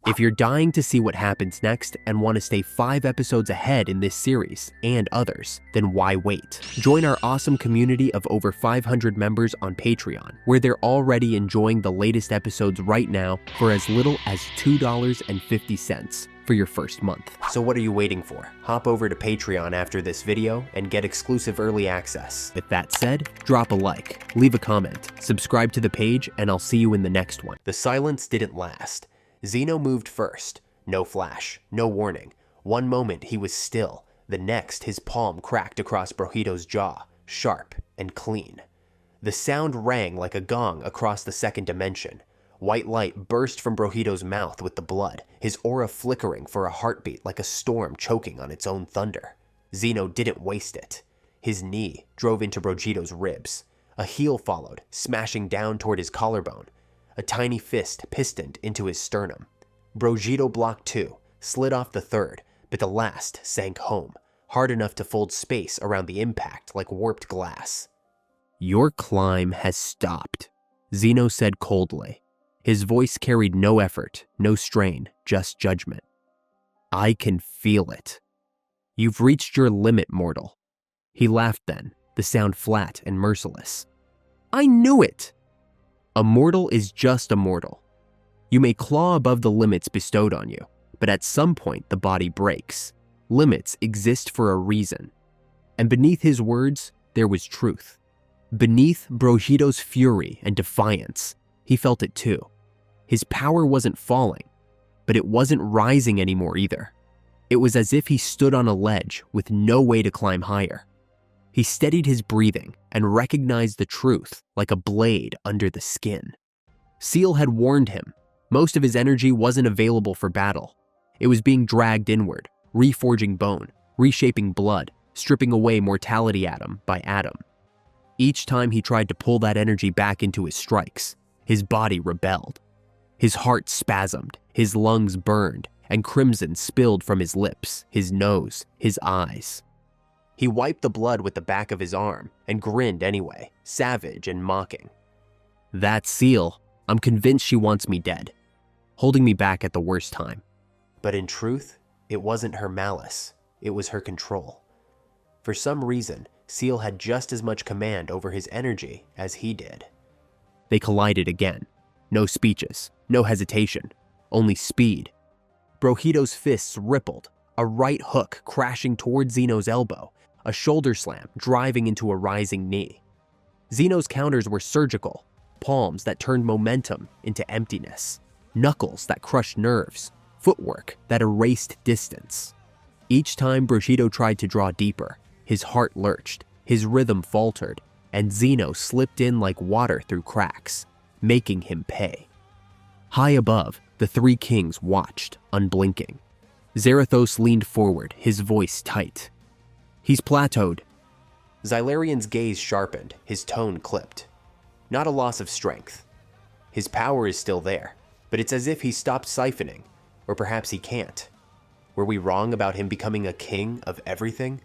If you're dying to see what happens next and want to stay 5 episodes ahead in this series and others, then why wait? Join our awesome community of over 500 members on Patreon, where they're already enjoying the latest episodes right now for as little as $2.50 for your first month. So what are you waiting for? Hop over to Patreon after this video and get exclusive early access. With that said, drop a like, leave a comment, subscribe to the page, and I'll see you in the next one. The silence didn't last. Zeno moved first. No flash, no warning. One moment he was still, the next his palm cracked across Brojeeto's jaw, sharp and clean. The sound rang like a gong across the second dimension. White light burst from Brojeeto's mouth with the blood, his aura flickering for a heartbeat like a storm choking on its own thunder. Zeno didn't waste it. His knee drove into Brojeeto's ribs. A heel followed, smashing down toward his collarbone. A tiny fist pistoned into his sternum. Brojeeto blocked 2, slid off the third, but the last sank home, hard enough to fold space around the impact like warped glass. "Your climb has stopped," Zeno said coldly. His voice carried no effort, no strain, just judgment. "I can feel it. You've reached your limit, mortal." He laughed then, the sound flat and merciless. "I knew it!" A mortal is just a mortal. You may claw above the limits bestowed on you, but at some point the body breaks. Limits exist for a reason. And beneath his words, there was truth. Beneath Brojeeto's fury and defiance, he felt it too. His power wasn't falling, but it wasn't rising anymore either. It was as if he stood on a ledge with no way to climb higher. He steadied his breathing and recognized the truth like a blade under the skin. Seal had warned him. Most of his energy wasn't available for battle. It was being dragged inward, reforging bone, reshaping blood, stripping away mortality atom by atom. Each time he tried to pull that energy back into his strikes, his body rebelled. His heart spasmed, his lungs burned, and crimson spilled from his lips, his nose, his eyes. He wiped the blood with the back of his arm and grinned anyway, savage and mocking. "That's Seal. I'm convinced she wants me dead, holding me back at the worst time." But in truth, it wasn't her malice, it was her control. For some reason, Seal had just as much command over his energy as he did. They collided again. No speeches, no hesitation, only speed. Brojeeto's fists rippled, a right hook crashing toward Zeno's elbow, a shoulder slam driving into a rising knee. Zeno's counters were surgical, palms that turned momentum into emptiness, knuckles that crushed nerves, footwork that erased distance. Each time Brojeeto tried to draw deeper, his heart lurched, his rhythm faltered, and Zeno slipped in like water through cracks, making him pay. High above, the 3 kings watched, unblinking. Zarathos leaned forward, his voice tight. "He's plateaued." Xylarian's gaze sharpened, his tone clipped. Not a loss of strength. His power is still there, but it's as if he stopped siphoning, or perhaps he can't. Were we wrong about him becoming a king of everything?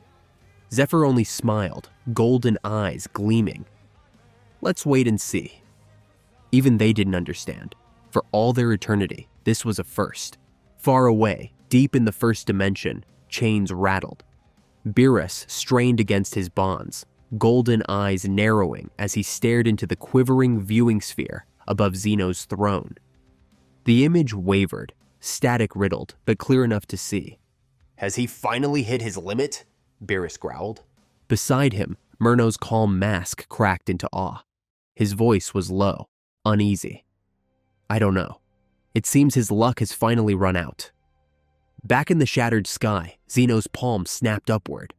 Zephyr only smiled, golden eyes gleaming. "Let's wait and see." Even they didn't understand. For all their eternity, this was a first. Far away, deep in the first dimension, chains rattled. Beerus strained against his bonds, golden eyes narrowing as he stared into the quivering viewing sphere above Zeno's throne. The image wavered, static-riddled, but clear enough to see. "Has he finally hit his limit?" Beerus growled. Beside him, Murno's calm mask cracked into awe. His voice was low, uneasy. "I don't know. It seems his luck has finally run out." Back in the shattered sky, Zeno's palm snapped upward.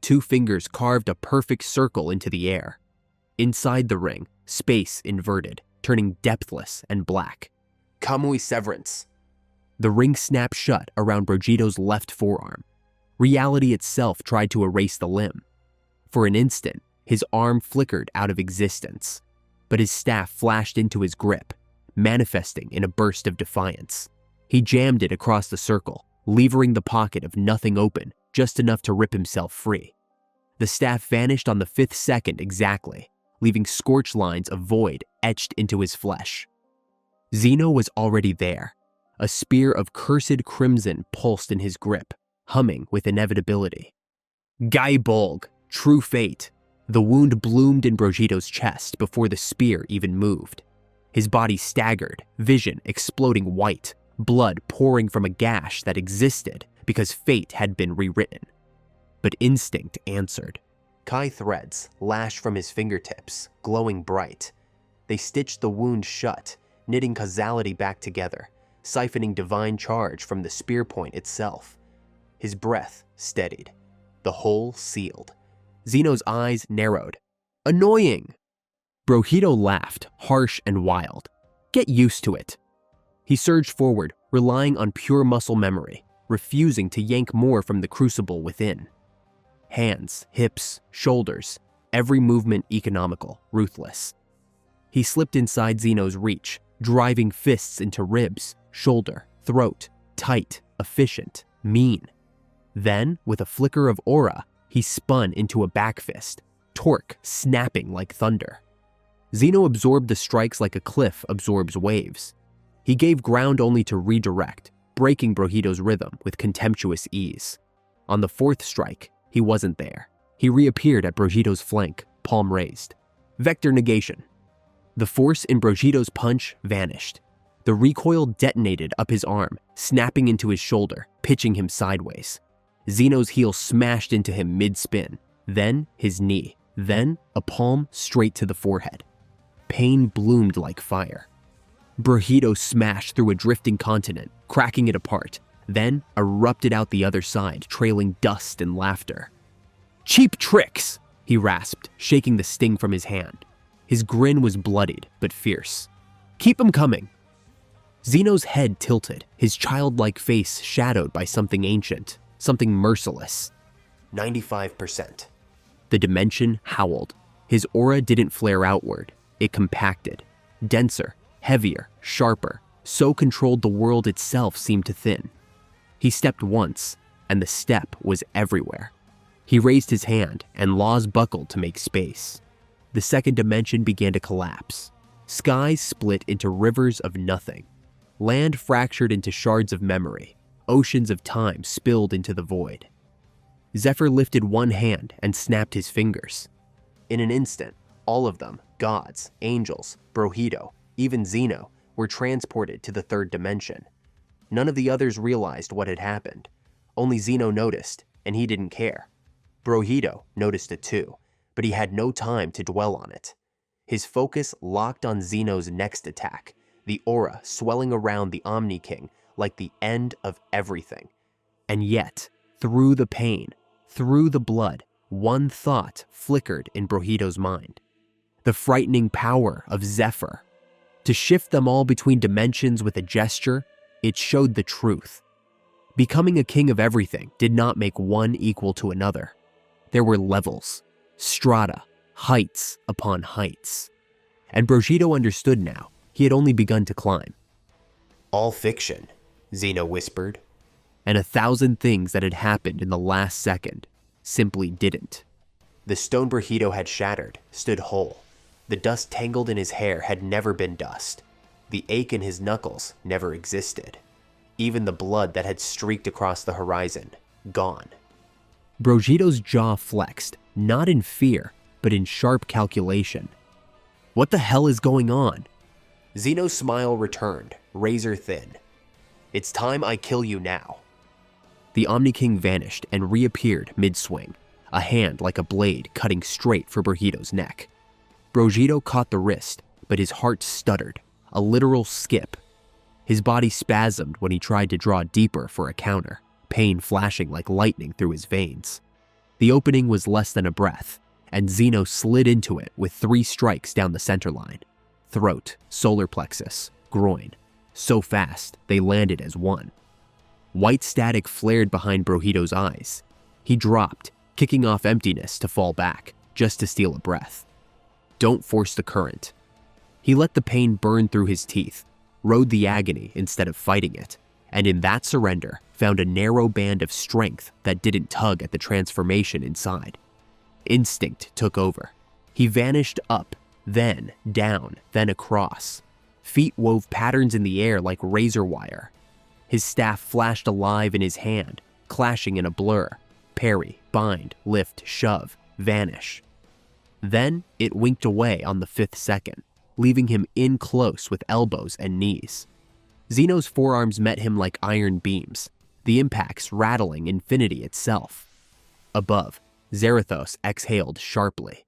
2 fingers carved a perfect circle into the air. Inside the ring, space inverted, turning depthless and black. "Kamui Severance." The ring snapped shut around Brojeeto's left forearm. Reality itself tried to erase the limb. For an instant, his arm flickered out of existence, but his staff flashed into his grip, manifesting in a burst of defiance. He jammed it across the circle, levering the pocket of nothing open, just enough to rip himself free. The staff vanished on the 5th second exactly, leaving scorch lines of void etched into his flesh. Zeno was already there, A spear of cursed crimson pulsed in his grip, humming with inevitability. Gaibolg, true fate. The wound bloomed in Brojeeto's chest before the spear even moved. His body staggered, vision exploding white, blood pouring from a gash that existed because fate had been rewritten. But instinct answered. Kai threads lashed from his fingertips, glowing bright. They stitched the wound shut, knitting causality back together, siphoning divine charge from the spear point itself. His breath steadied, the hole sealed. Zeno's eyes narrowed. Annoying! Brojeeto laughed, harsh and wild. Get used to it. He surged forward, relying on pure muscle memory, refusing to yank more from the crucible within. Hands, hips, shoulders, every movement economical, ruthless. He slipped inside Zeno's reach, driving fists into ribs, shoulder, throat, tight, efficient, mean. Then, with a flicker of aura, he spun into a back fist, torque snapping like thunder. Zeno absorbed the strikes like a cliff absorbs waves. He gave ground only to redirect, breaking Brojeeto's rhythm with contemptuous ease. On the fourth strike, he wasn't there. He reappeared at Brojeeto's flank, palm raised. Vector negation. The force in Brojeeto's punch vanished. The recoil detonated up his arm, snapping into his shoulder, pitching him sideways. Zeno's heel smashed into him mid-spin, then his knee, then a palm straight to the forehead. Pain bloomed like fire. Brojeeto smashed through a drifting continent, cracking it apart, then erupted out the other side, trailing dust and laughter. Cheap tricks, he rasped, shaking the sting from his hand. His grin was bloodied, but fierce. Keep 'em coming. Zeno's head tilted, his childlike face shadowed by something ancient, something merciless. 95%. The dimension howled. His aura didn't flare outward. It compacted. Denser, heavier, sharper. So controlled the world itself seemed to thin. He stepped once, and the step was everywhere. He raised his hand, and laws buckled to make space. The second dimension began to collapse. Skies split into rivers of nothing. Land fractured into shards of memory. Oceans of time spilled into the void. Zephyr lifted one hand and snapped his fingers. In an instant, all of them, gods, angels, Brojeeto, even Zeno, were transported to the third dimension. None of the others realized what had happened. Only Zeno noticed, and he didn't care. Brojeeto noticed it too, but he had no time to dwell on it. His focus locked on Zeno's next attack, the aura swelling around the Omni King like the end of everything. And yet, through the pain, through the blood, one thought flickered in Brojeeto's mind. The frightening power of Zephyr. To shift them all between dimensions with a gesture, it showed the truth. Becoming a king of everything did not make one equal to another. There were levels, strata, heights upon heights. And Brojeeto understood now. He had only begun to climb. All fiction, Zeno whispered. And 1,000 things that had happened in the last second simply didn't. The stone Brojeeto had shattered stood whole. The dust tangled in his hair had never been dust. The ache in his knuckles never existed. Even the blood that had streaked across the horizon, gone. Brojeeto's jaw flexed, not in fear, but in sharp calculation. What the hell is going on? Zeno's smile returned, razor thin. It's time I kill you now. The Omni King vanished and reappeared mid-swing, a hand like a blade cutting straight for Brojeeto's neck. Brojeeto caught the wrist, but his heart stuttered, a literal skip. His body spasmed when he tried to draw deeper for a counter, pain flashing like lightning through his veins. The opening was less than a breath, and Zeno slid into it with 3 strikes down the center line. Throat, solar plexus, groin. So fast, they landed as one. White static flared behind Brojeeto's eyes. He dropped, kicking off emptiness to fall back, just to steal a breath. Don't force the current. He let the pain burn through his teeth, rode the agony instead of fighting it, and in that surrender, found a narrow band of strength that didn't tug at the transformation inside. Instinct took over. He vanished up, then down, then across. Feet wove patterns in the air like razor wire. His staff flashed alive in his hand, clashing in a blur. Parry, bind, lift, shove, vanish. Then it winked away on the 5th second, leaving him in close with elbows and knees. Zeno's forearms met him like iron beams, the impacts rattling infinity itself. Above, Zarathos exhaled sharply.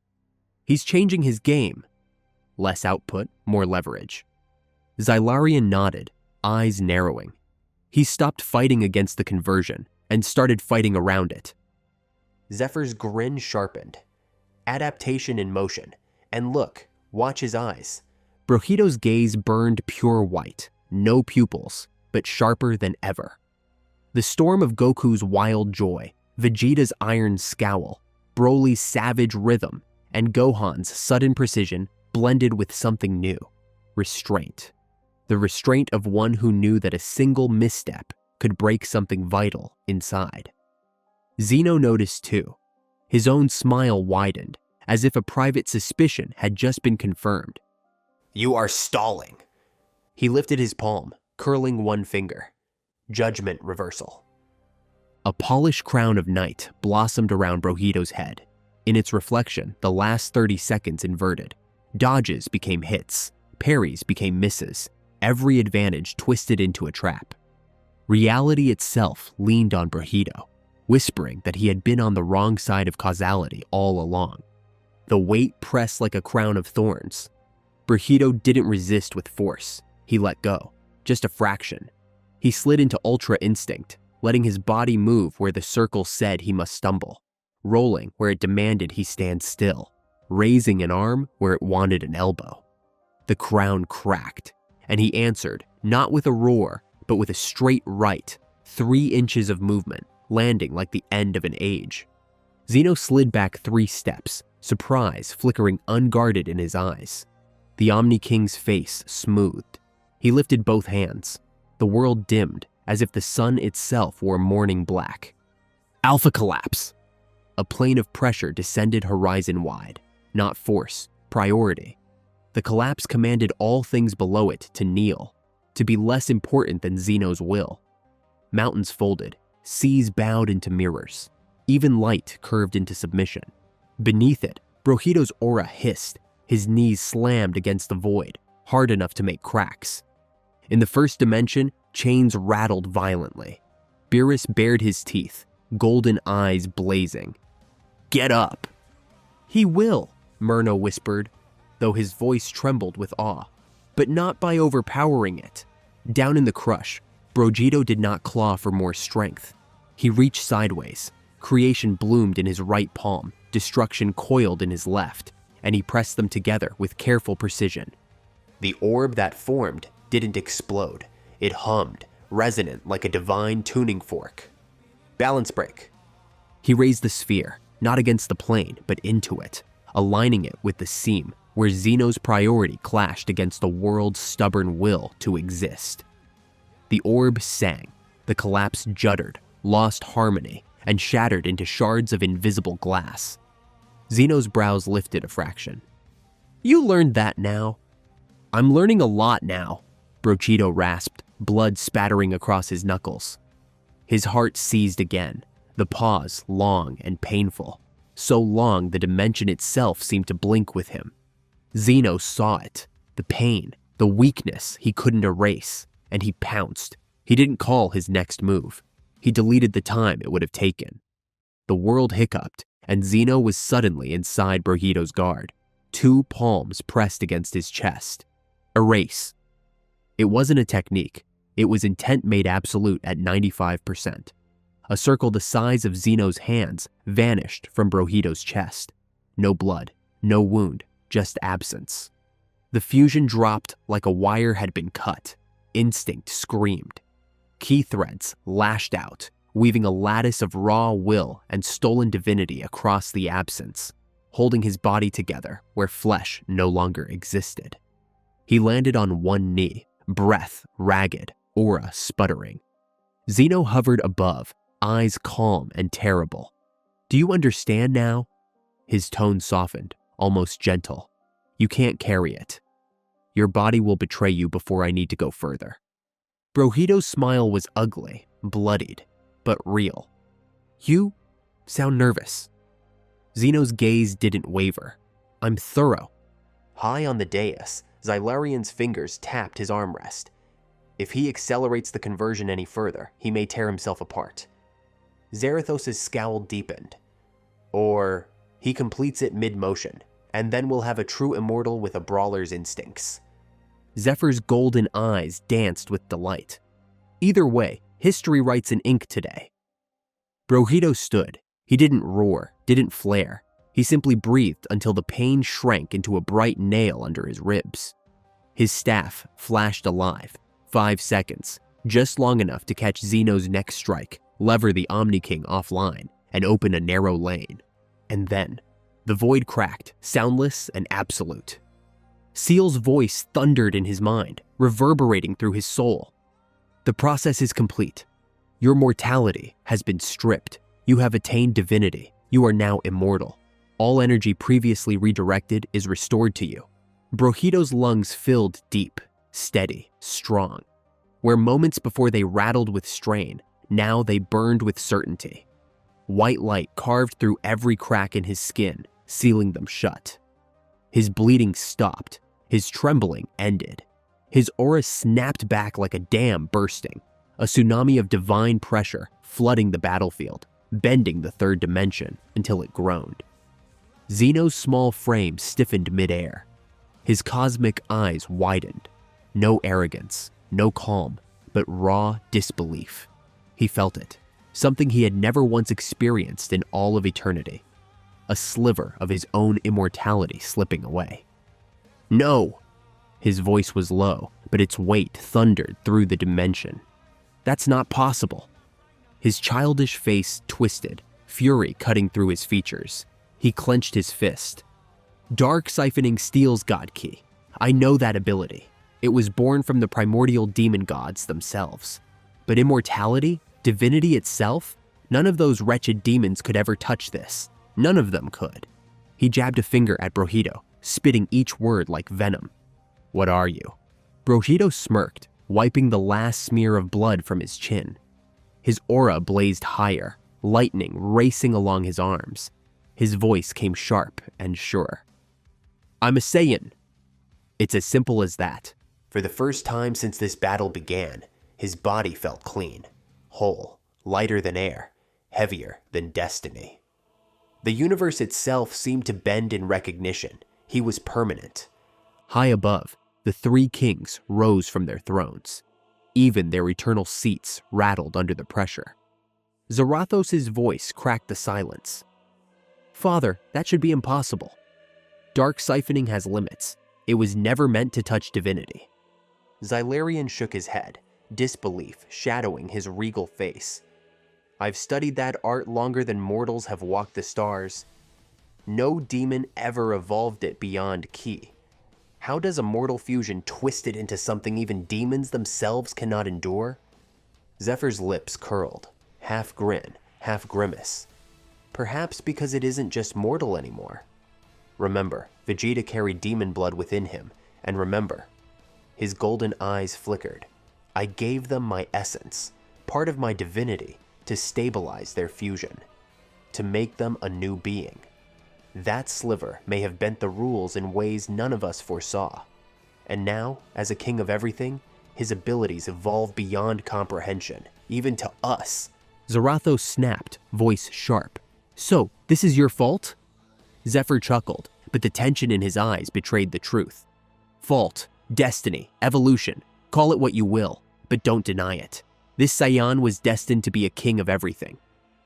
He's changing his game. Less output, more leverage. Xylarian nodded, eyes narrowing. He stopped fighting against the conversion and started fighting around it. Zephyr's grin sharpened. Adaptation in motion. And look, watch his eyes. Brojeeto's gaze burned pure white, no pupils, but sharper than ever. The storm of Goku's wild joy, Vegeta's iron scowl, Broly's savage rhythm, and Gohan's sudden precision blended with something new, restraint. The restraint of one who knew that a single misstep could break something vital inside. Zeno noticed too. His own smile widened, as if a private suspicion had just been confirmed. "You are stalling." He lifted his palm, curling one finger. Judgment reversal. A polished crown of night blossomed around Brojeeto's head. In its reflection, the last 30 seconds inverted. Dodges became hits, parries became misses, every advantage twisted into a trap. Reality itself leaned on Brojeeto, whispering that he had been on the wrong side of causality all along. The weight pressed like a crown of thorns. Brojeeto didn't resist with force. He let go, just a fraction. He slid into ultra instinct, letting his body move where the circle said he must stumble, rolling where it demanded he stand still, raising an arm where it wanted an elbow. The crown cracked, and he answered, not with a roar, but with a straight right, 3 inches of movement, landing like the end of an age. Zeno slid back 3 steps, surprise flickering unguarded in his eyes. The Omni King's face smoothed. He lifted both hands. The world dimmed, as if the sun itself wore mourning black. Alpha collapse! A plane of pressure descended horizon-wide, not force, priority. The collapse commanded all things below it to kneel, to be less important than Zeno's will. Mountains folded, seas bowed into mirrors. Even light curved into submission. Beneath it, Brojeeto's aura hissed, his knees slammed against the void, hard enough to make cracks. In the first dimension, chains rattled violently. Beerus bared his teeth, golden eyes blazing. "Get up!" "He will," Myrna whispered, though his voice trembled with awe, but not by overpowering it. Down in the crush, Brojeeto did not claw for more strength. He reached sideways. Creation bloomed in his right palm, destruction coiled in his left, and he pressed them together with careful precision. The orb that formed didn't explode. It hummed, resonant like a divine tuning fork. Balance break. He raised the sphere, not against the plane, but into it, aligning it with the seam where Zeno's priority clashed against the world's stubborn will to exist. The orb sang. The collapse juddered, lost harmony, and shattered into shards of invisible glass. Zeno's brows lifted a fraction. "You learned that now?" "I'm learning a lot now," Brojeeto rasped, blood spattering across his knuckles. His heart seized again, the pause long and painful, so long the dimension itself seemed to blink with him. Zeno saw it, the pain, the weakness he couldn't erase, and he pounced. He didn't call his next move. He deleted the time it would have taken. The world hiccuped, and Zeno was suddenly inside Brojeeto's guard, 2 palms pressed against his chest. Erase. It wasn't a technique. It was intent made absolute at 95%. A circle the size of Zeno's hands vanished from Brojeeto's chest. No blood, no wound, just absence. The fusion dropped like a wire had been cut. Instinct screamed. Key threads lashed out, weaving a lattice of raw will and stolen divinity across the absence, holding his body together where flesh no longer existed. He landed on one knee, breath ragged, aura sputtering. Zeno hovered above, eyes calm and terrible. "Do you understand now?" His tone softened, almost gentle. "You can't carry it. Your body will betray you before I need to go further." Brojeeto's smile was ugly, bloodied, but real. You sound nervous. Zeno's gaze didn't waver. I'm thorough. High on the dais, Xylarian's fingers tapped his armrest. If he accelerates the conversion any further, he may tear himself apart. Zarathos' scowl deepened. Or he completes it mid-motion, and then we'll have a true immortal with a brawler's instincts. Zephyr's golden eyes danced with delight. Either way, history writes in ink today. Brojeeto stood. He didn't roar, didn't flare. He simply breathed until the pain shrank into a bright nail under his ribs. His staff flashed alive. 5 seconds, just long enough to catch Zeno's next strike, lever the Omni King offline, and open a narrow lane. And then, the void cracked, soundless and absolute. Seal's voice thundered in his mind, reverberating through his soul. The process is complete. Your mortality has been stripped. You have attained divinity. You are now immortal. All energy previously redirected is restored to you. Brojeeto's lungs filled deep, steady, strong. Where moments before they rattled with strain, now they burned with certainty. White light carved through every crack in his skin, sealing them shut. His bleeding stopped. His trembling ended. His aura snapped back like a dam bursting, a tsunami of divine pressure flooding the battlefield, bending the third dimension until it groaned. Zeno's small frame stiffened midair. His cosmic eyes widened. No arrogance, no calm, but raw disbelief. He felt it, something he had never once experienced in all of eternity. A sliver of his own immortality slipping away. No! His voice was low, but its weight thundered through the dimension. That's not possible. His childish face twisted, fury cutting through his features. He clenched his fist. Dark siphoning steals God Key. I know that ability. It was born from the primordial demon gods themselves. But immortality, divinity itself, none of those wretched demons could ever touch this. None of them could. He jabbed a finger at Brojeeto, spitting each word like venom. What are you? Brojeeto smirked, wiping the last smear of blood from his chin. His aura blazed higher, lightning racing along his arms. His voice came sharp and sure. I'm a Saiyan. It's as simple as that. For the first time since this battle began, his body felt clean, whole, lighter than air, heavier than destiny. The universe itself seemed to bend in recognition. He was permanent. High above, the three kings rose from their thrones. Even their eternal seats rattled under the pressure. Zarathos' voice cracked the silence. Father, that should be impossible. Dark siphoning has limits. It was never meant to touch divinity. Xylarian shook his head, disbelief shadowing his regal face. I've studied that art longer than mortals have walked the stars. No demon ever evolved it beyond Ki. How does a mortal fusion twist it into something even demons themselves cannot endure? Zephyr's lips curled, half grin, half grimace. Perhaps because it isn't just mortal anymore. Remember, Vegeta carried demon blood within him, and remember, his golden eyes flickered. I gave them my essence, part of my divinity, to stabilize their fusion, to make them a new being. That sliver may have bent the rules in ways none of us foresaw. And now, as a king of everything, his abilities evolve beyond comprehension, even to us. Zarathos snapped, voice sharp. So, this is your fault? Zephyr chuckled, but the tension in his eyes betrayed the truth. Fault, destiny, evolution, call it what you will, but don't deny it. This Saiyan was destined to be a king of everything.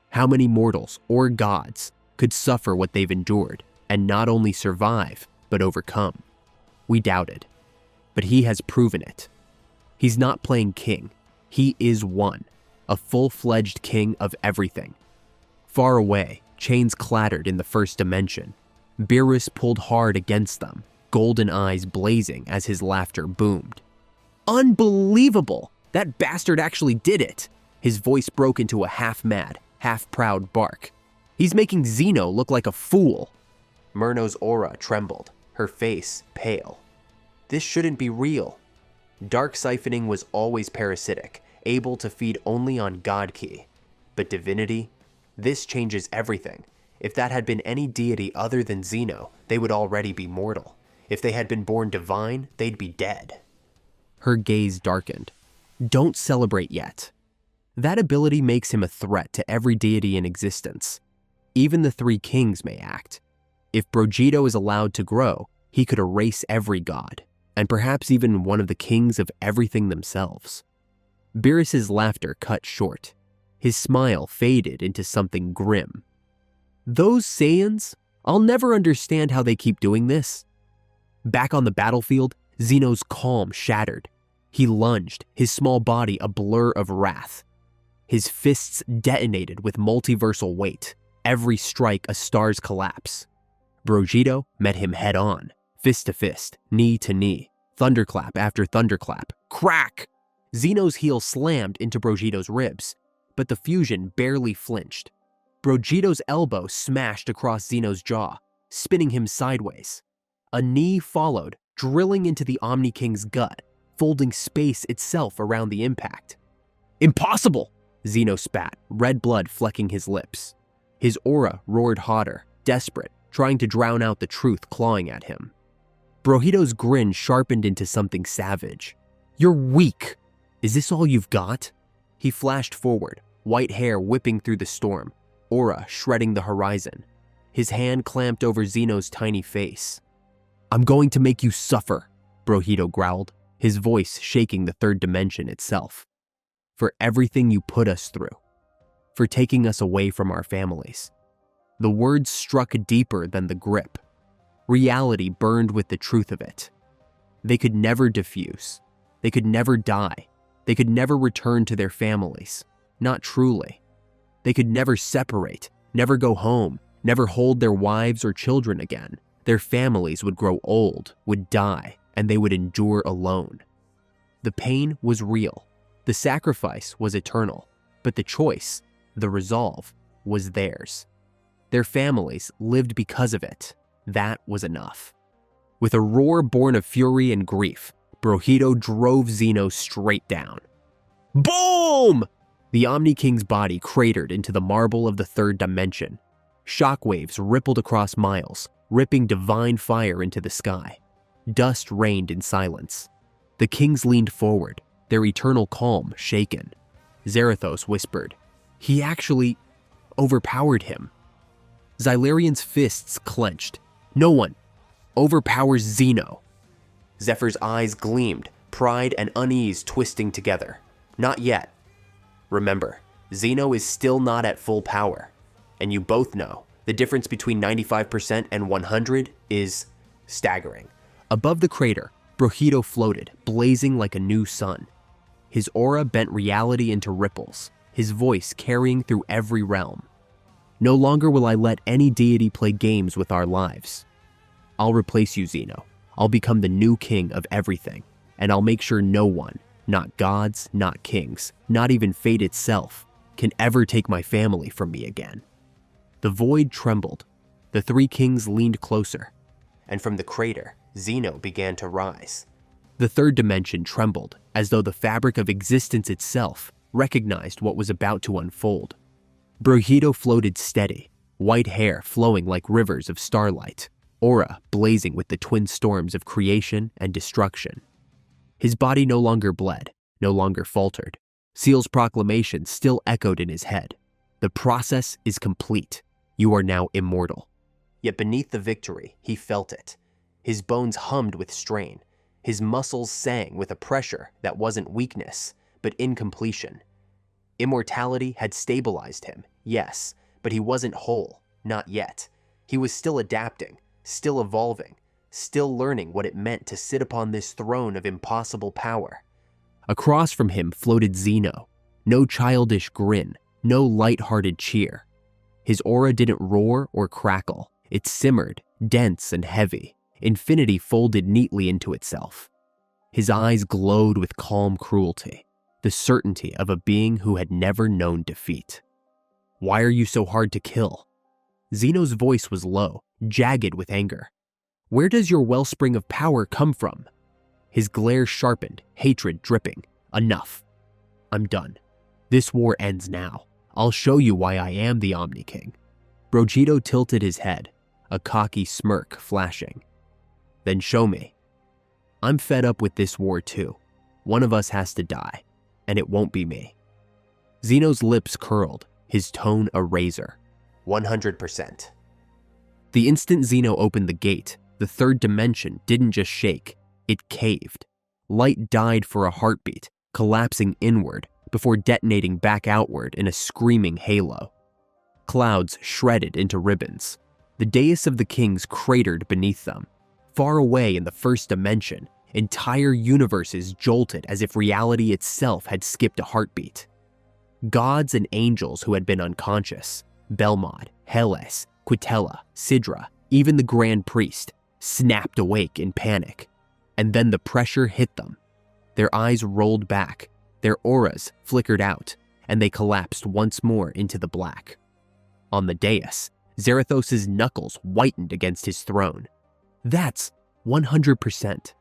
How many mortals, or gods, could suffer what they've endured, and not only survive, but overcome? We doubted. But he has proven it. He's not playing king. He is one, a full-fledged king of everything. Far away, chains clattered in the first dimension. Beerus pulled hard against them, golden eyes blazing as his laughter boomed. Unbelievable! That bastard actually did it! His voice broke into a half-mad, half-proud bark. He's making Zeno look like a fool. Murno's aura trembled, her face pale. This shouldn't be real. Dark siphoning was always parasitic, able to feed only on God Ki. But divinity? This changes everything. If that had been any deity other than Zeno, they would already be mortal. If they had been born divine, they'd be dead. Her gaze darkened. Don't celebrate yet. That ability makes him a threat to every deity in existence. Even the three kings may act. If Brojeeto is allowed to grow, he could erase every god, and perhaps even one of the kings of everything themselves. Beerus's laughter cut short. His smile faded into something grim. Those Saiyans? I'll never understand how they keep doing this. Back on the battlefield, Zeno's calm shattered. He lunged, his small body a blur of wrath. His fists detonated with multiversal weight, every strike a star's collapse. Brojeeto met him head-on, fist to fist, knee to knee, thunderclap after thunderclap. Crack! Zeno's heel slammed into Brojeeto's ribs, but the fusion barely flinched. Brojeeto's elbow smashed across Zeno's jaw, spinning him sideways. A knee followed, drilling into the Omni King's gut, folding space itself around the impact. Impossible! Zeno spat, red blood flecking his lips. His aura roared hotter, desperate, trying to drown out the truth clawing at him. Brojeeto's grin sharpened into something savage. You're weak! Is this all you've got? He flashed forward, white hair whipping through the storm, aura shredding the horizon. His hand clamped over Zeno's tiny face. I'm going to make you suffer, Brojeeto growled, his voice shaking the third dimension itself. For everything you put us through. For taking us away from our families. The words struck deeper than the grip. Reality burned with the truth of it. They could never diffuse. They could never die. They could never return to their families. Not truly. They could never separate, never go home, never hold their wives or children again. Their families would grow old, would die, and they would endure alone. The pain was real. The sacrifice was eternal. But the choice, the resolve, was theirs. Their families lived because of it. That was enough. With a roar born of fury and grief, Brojeeto drove Zeno straight down. Boom! The Omni King's body cratered into the marble of the third dimension. Shockwaves rippled across miles, ripping divine fire into the sky. Dust reigned in silence. The kings leaned forward, their eternal calm shaken. Zarathos whispered, he actually overpowered him. Xylarion's fists clenched. No one overpowers Zeno. Zephyr's eyes gleamed, pride and unease twisting together. Not yet. Remember, Zeno is still not at full power. And you both know, the difference between 95% and 100 is staggering. Above the crater, Brojeeto floated, blazing like a new sun. His aura bent reality into ripples, his voice carrying through every realm. No longer will I let any deity play games with our lives. I'll replace you, Zeno. I'll become the new king of everything, and I'll make sure no one, not gods, not kings, not even fate itself, can ever take my family from me again. The void trembled. The three kings leaned closer, and from the crater, Zeno began to rise. The third dimension trembled, as though the fabric of existence itself recognized what was about to unfold. Brojeeto floated steady, white hair flowing like rivers of starlight, aura blazing with the twin storms of creation and destruction. His body no longer bled, no longer faltered. Seal's proclamation still echoed in his head. The process is complete. You are now immortal. Yet beneath the victory, he felt it. His bones hummed with strain. His muscles sang with a pressure that wasn't weakness, but incompletion. Immortality had stabilized him, yes, but he wasn't whole, not yet. He was still adapting, still evolving, still learning what it meant to sit upon this throne of impossible power. Across from him floated Zeno, no childish grin, no light-hearted cheer. His aura didn't roar or crackle, it simmered, dense and heavy, infinity folded neatly into itself. His eyes glowed with calm cruelty, the certainty of a being who had never known defeat. Why are you so hard to kill? Zeno's voice was low, jagged with anger. Where does your wellspring of power come from? His glare sharpened, hatred dripping. Enough. I'm done. This war ends now. I'll show you why I am the Omni King. Brojeeto tilted his head, a cocky smirk flashing. Then show me. I'm fed up with this war too. One of us has to die, and it won't be me. Zeno's lips curled, his tone a razor. 100%. The instant Zeno opened the gate, the third dimension didn't just shake, it caved. Light died for a heartbeat, collapsing inward before detonating back outward in a screaming halo. Clouds shredded into ribbons. The dais of the kings cratered beneath them. Far away in the first dimension, entire universes jolted as if reality itself had skipped a heartbeat. Gods and angels who had been unconscious, Belmod, Hellas, Quitella, Sidra, even the Grand Priest, snapped awake in panic. And then the pressure hit them. Their eyes rolled back, their auras flickered out, and they collapsed once more into the black. On the dais, Zarathos' knuckles whitened against his throne. That's 100%.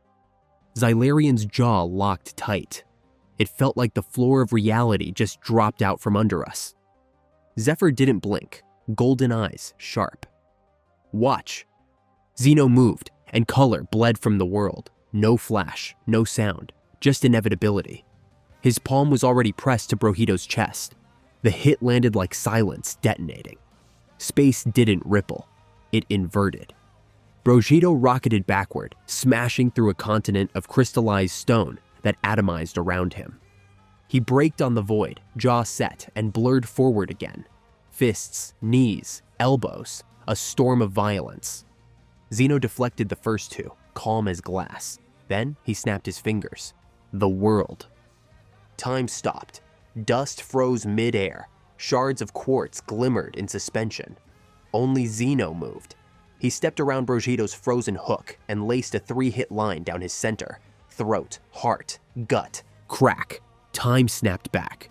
Xylarian's jaw locked tight. It felt like the floor of reality just dropped out from under us. Zephyr didn't blink, golden eyes sharp. Watch. Zeno moved, and color bled from the world. No flash, no sound, just inevitability. His palm was already pressed to Brojeeto's chest. The hit landed like silence detonating. Space didn't ripple, it inverted. Brojeeto rocketed backward, smashing through a continent of crystallized stone that atomized around him. He braked on the void, jaw set, and blurred forward again. Fists, knees, elbows, a storm of violence. Zeno deflected the first two, calm as glass. Then he snapped his fingers. The world. Time stopped. Dust froze mid-air. Shards of quartz glimmered in suspension. Only Zeno moved. He stepped around Brojeeto's frozen hook and laced a 3-hit line down his center. Throat, heart, gut, crack. Time snapped back.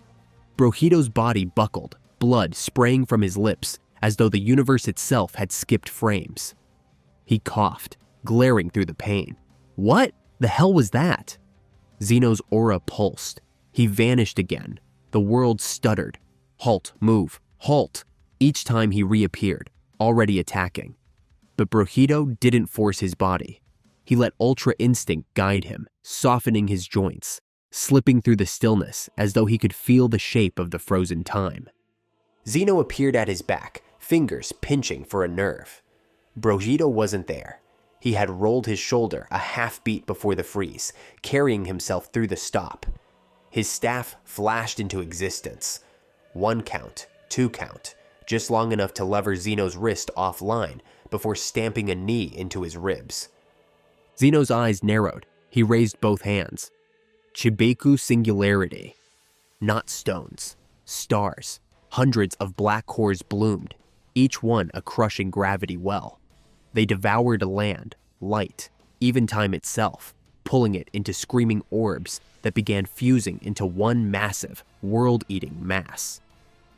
Brojeeto's body buckled, blood spraying from his lips as though the universe itself had skipped frames. He coughed, glaring through the pain. What the hell was that? Zeno's aura pulsed. He vanished again. The world stuttered. Halt, move, halt. Each time he reappeared, already attacking. But Brojeeto didn't force his body. He let Ultra Instinct guide him, softening his joints, slipping through the stillness as though he could feel the shape of the frozen time. Zeno appeared at his back, fingers pinching for a nerve. Brojeeto wasn't there. He had rolled his shoulder a half-beat before the freeze, carrying himself through the stop. His staff flashed into existence. 1 count, 2 count, just long enough to lever Zeno's wrist offline before stamping a knee into his ribs. Zeno's eyes narrowed. He raised both hands. Chibeku Singularity. Not stones. Stars. Hundreds of black cores bloomed, each one a crushing gravity well. They devoured land, light, even time itself, pulling it into screaming orbs that began fusing into one massive, world-eating mass.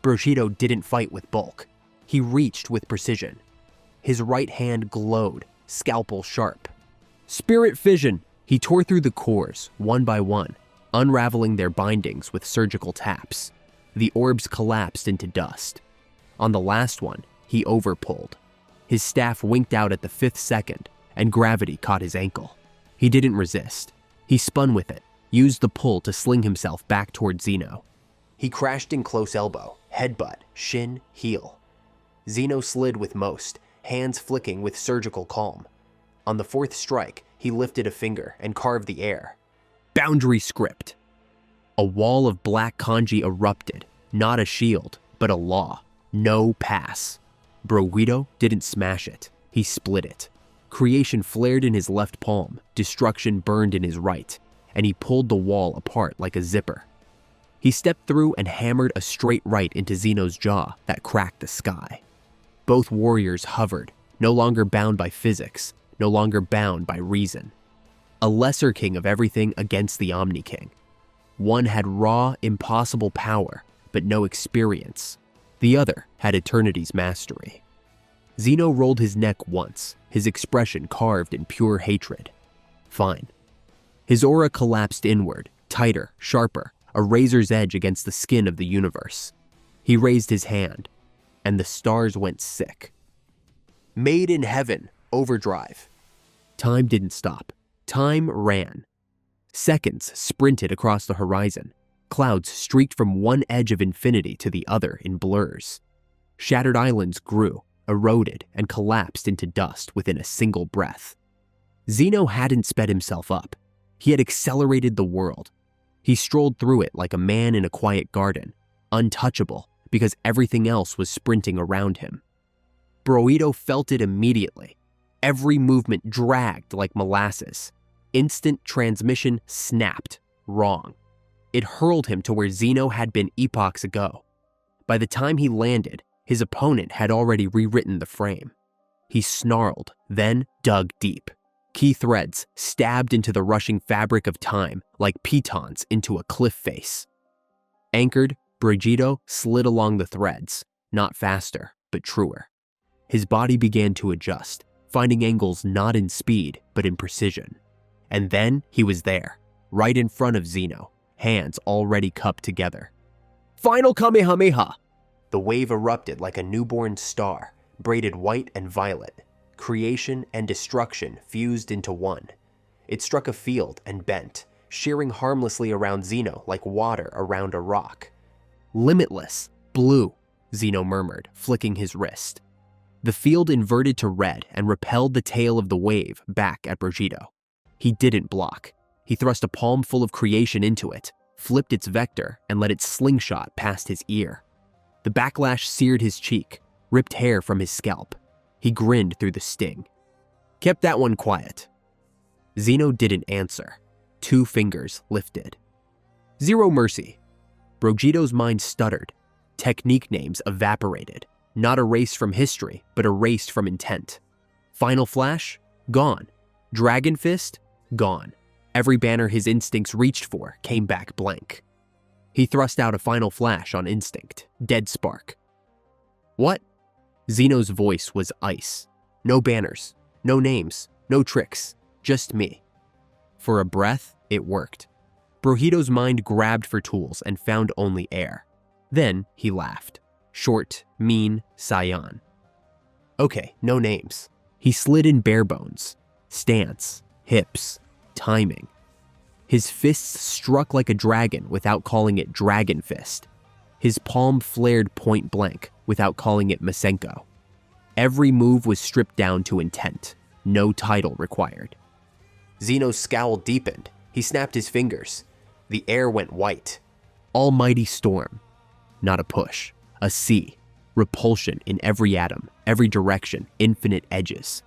Brojeeto didn't fight with bulk. He reached with precision. His right hand glowed, scalpel sharp. Spirit fission! He tore through the cores, one by one, unraveling their bindings with surgical taps. The orbs collapsed into dust. On the last one, he overpulled. His staff winked out at the 5th second, and gravity caught his ankle. He didn't resist. He spun with it, used the pull to sling himself back toward Zeno. He crashed in close elbow, headbutt, shin, heel. Zeno slid with most, hands flicking with surgical calm. On the 4th strike, he lifted a finger and carved the air. Boundary script. A wall of black kanji erupted, not a shield, but a law. No pass. Brojeeto didn't smash it. He split it. Creation flared in his left palm, destruction burned in his right, and he pulled the wall apart like a zipper. He stepped through and hammered a straight right into Zeno's jaw that cracked the sky. Both warriors hovered, no longer bound by physics, no longer bound by reason. A lesser king of everything against the Omni King. One had raw, impossible power, but no experience. The other had eternity's mastery. Zeno rolled his neck once, his expression carved in pure hatred. Fine. His aura collapsed inward, tighter, sharper, a razor's edge against the skin of the universe. He raised his hand, and the stars went sick. Made in heaven, overdrive. Time didn't stop. Time ran. Seconds sprinted across the horizon. Clouds streaked from one edge of infinity to the other in blurs. Shattered islands grew, eroded, and collapsed into dust within a single breath. Zeno hadn't sped himself up. He had accelerated the world. He strolled through it like a man in a quiet garden, untouchable because everything else was sprinting around him. Brojeeto felt it immediately. Every movement dragged like molasses. Instant transmission snapped, wrong. It hurled him to where Zeno had been epochs ago. By the time he landed, his opponent had already rewritten the frame. He snarled, then dug deep. Key threads stabbed into the rushing fabric of time like pitons into a cliff face. Anchored, Brojeeto slid along the threads, not faster, but truer. His body began to adjust, finding angles not in speed, but in precision. And then he was there, right in front of Zeno, hands already cupped together. Final Kamehameha! The wave erupted like a newborn star, braided white and violet. Creation and destruction fused into one. It struck a field and bent, shearing harmlessly around Zeno like water around a rock. Limitless, blue, Zeno murmured, flicking his wrist. The field inverted to red and repelled the tail of the wave back at Brojeeto. He didn't block. He thrust a palm full of creation into it, flipped its vector, and let it slingshot past his ear. The backlash seared his cheek, ripped hair from his scalp. He grinned through the sting. Kept that one quiet. Zeno didn't answer. 2 fingers lifted. Zero mercy. Brojeeto's mind stuttered. Technique names evaporated. Not erased from history, but erased from intent. Final flash? Gone. Dragon fist? Gone. Every banner his instincts reached for came back blank. He thrust out a final flash on instinct. Dead spark. What? Zeno's voice was ice. No banners, no names, no tricks, just me. For a breath, it worked. Brojeeto's mind grabbed for tools and found only air. Then he laughed. Short, mean, Saiyan. Okay, no names. He slid in bare bones. Stance, hips, timing. His fists struck like a dragon without calling it dragon fist. His palm flared point blank without calling it Masenko. Every move was stripped down to intent. No title required. Zeno's scowl deepened. He snapped his fingers. The air went white. Almighty storm. Not a push. A sea. Repulsion in every atom, every direction, infinite edges.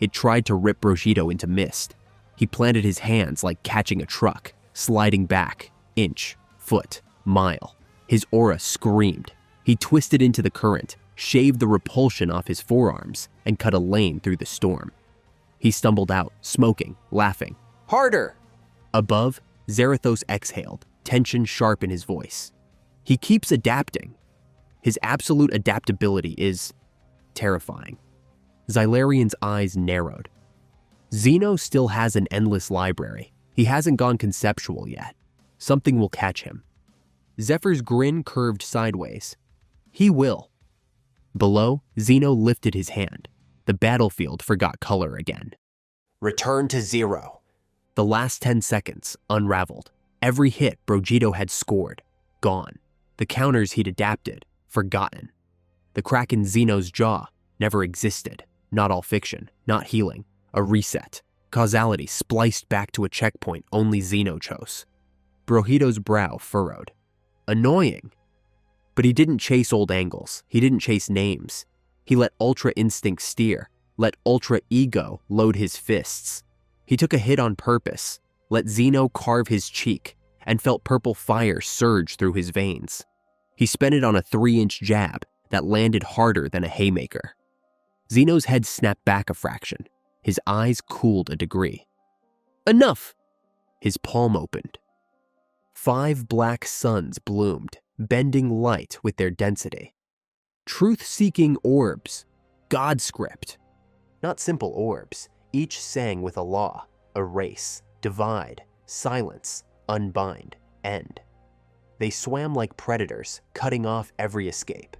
It tried to rip Brojeeto into mist. He planted his hands like catching a truck, sliding back, inch, foot, mile. His aura screamed. He twisted into the current, shaved the repulsion off his forearms, and cut a lane through the storm. He stumbled out, smoking, laughing. Harder! Above, Zarathos exhaled, tension sharp in his voice. He keeps adapting. His absolute adaptability is terrifying. Xylarian's eyes narrowed. Zeno still has an endless library. He hasn't gone conceptual yet. Something will catch him. Zephyr's grin curved sideways. He will. Below, Zeno lifted his hand. The battlefield forgot color again. Return to 0. The last 10 seconds unraveled. Every hit Brojeeto had scored, gone. The counters he'd adapted, forgotten. The crack in Zeno's jaw never existed. Not all fiction, not healing. A reset. Causality spliced back to a checkpoint only Zeno chose. Brojeeto's brow furrowed. Annoying. But he didn't chase old angles. He didn't chase names. He let ultra instinct steer. Let ultra ego load his fists. He took a hit on purpose. Let Zeno carve his cheek and felt purple fire surge through his veins. He spent it on a 3-inch jab that landed harder than a haymaker. Zeno's head snapped back a fraction. His eyes cooled a degree. Enough! His palm opened. 5 black suns bloomed, bending light with their density. Truth-seeking orbs. God script. Not simple orbs. Each sang with a law, a race, divide, Silence, unbind, end. They swam like predators, cutting off every escape.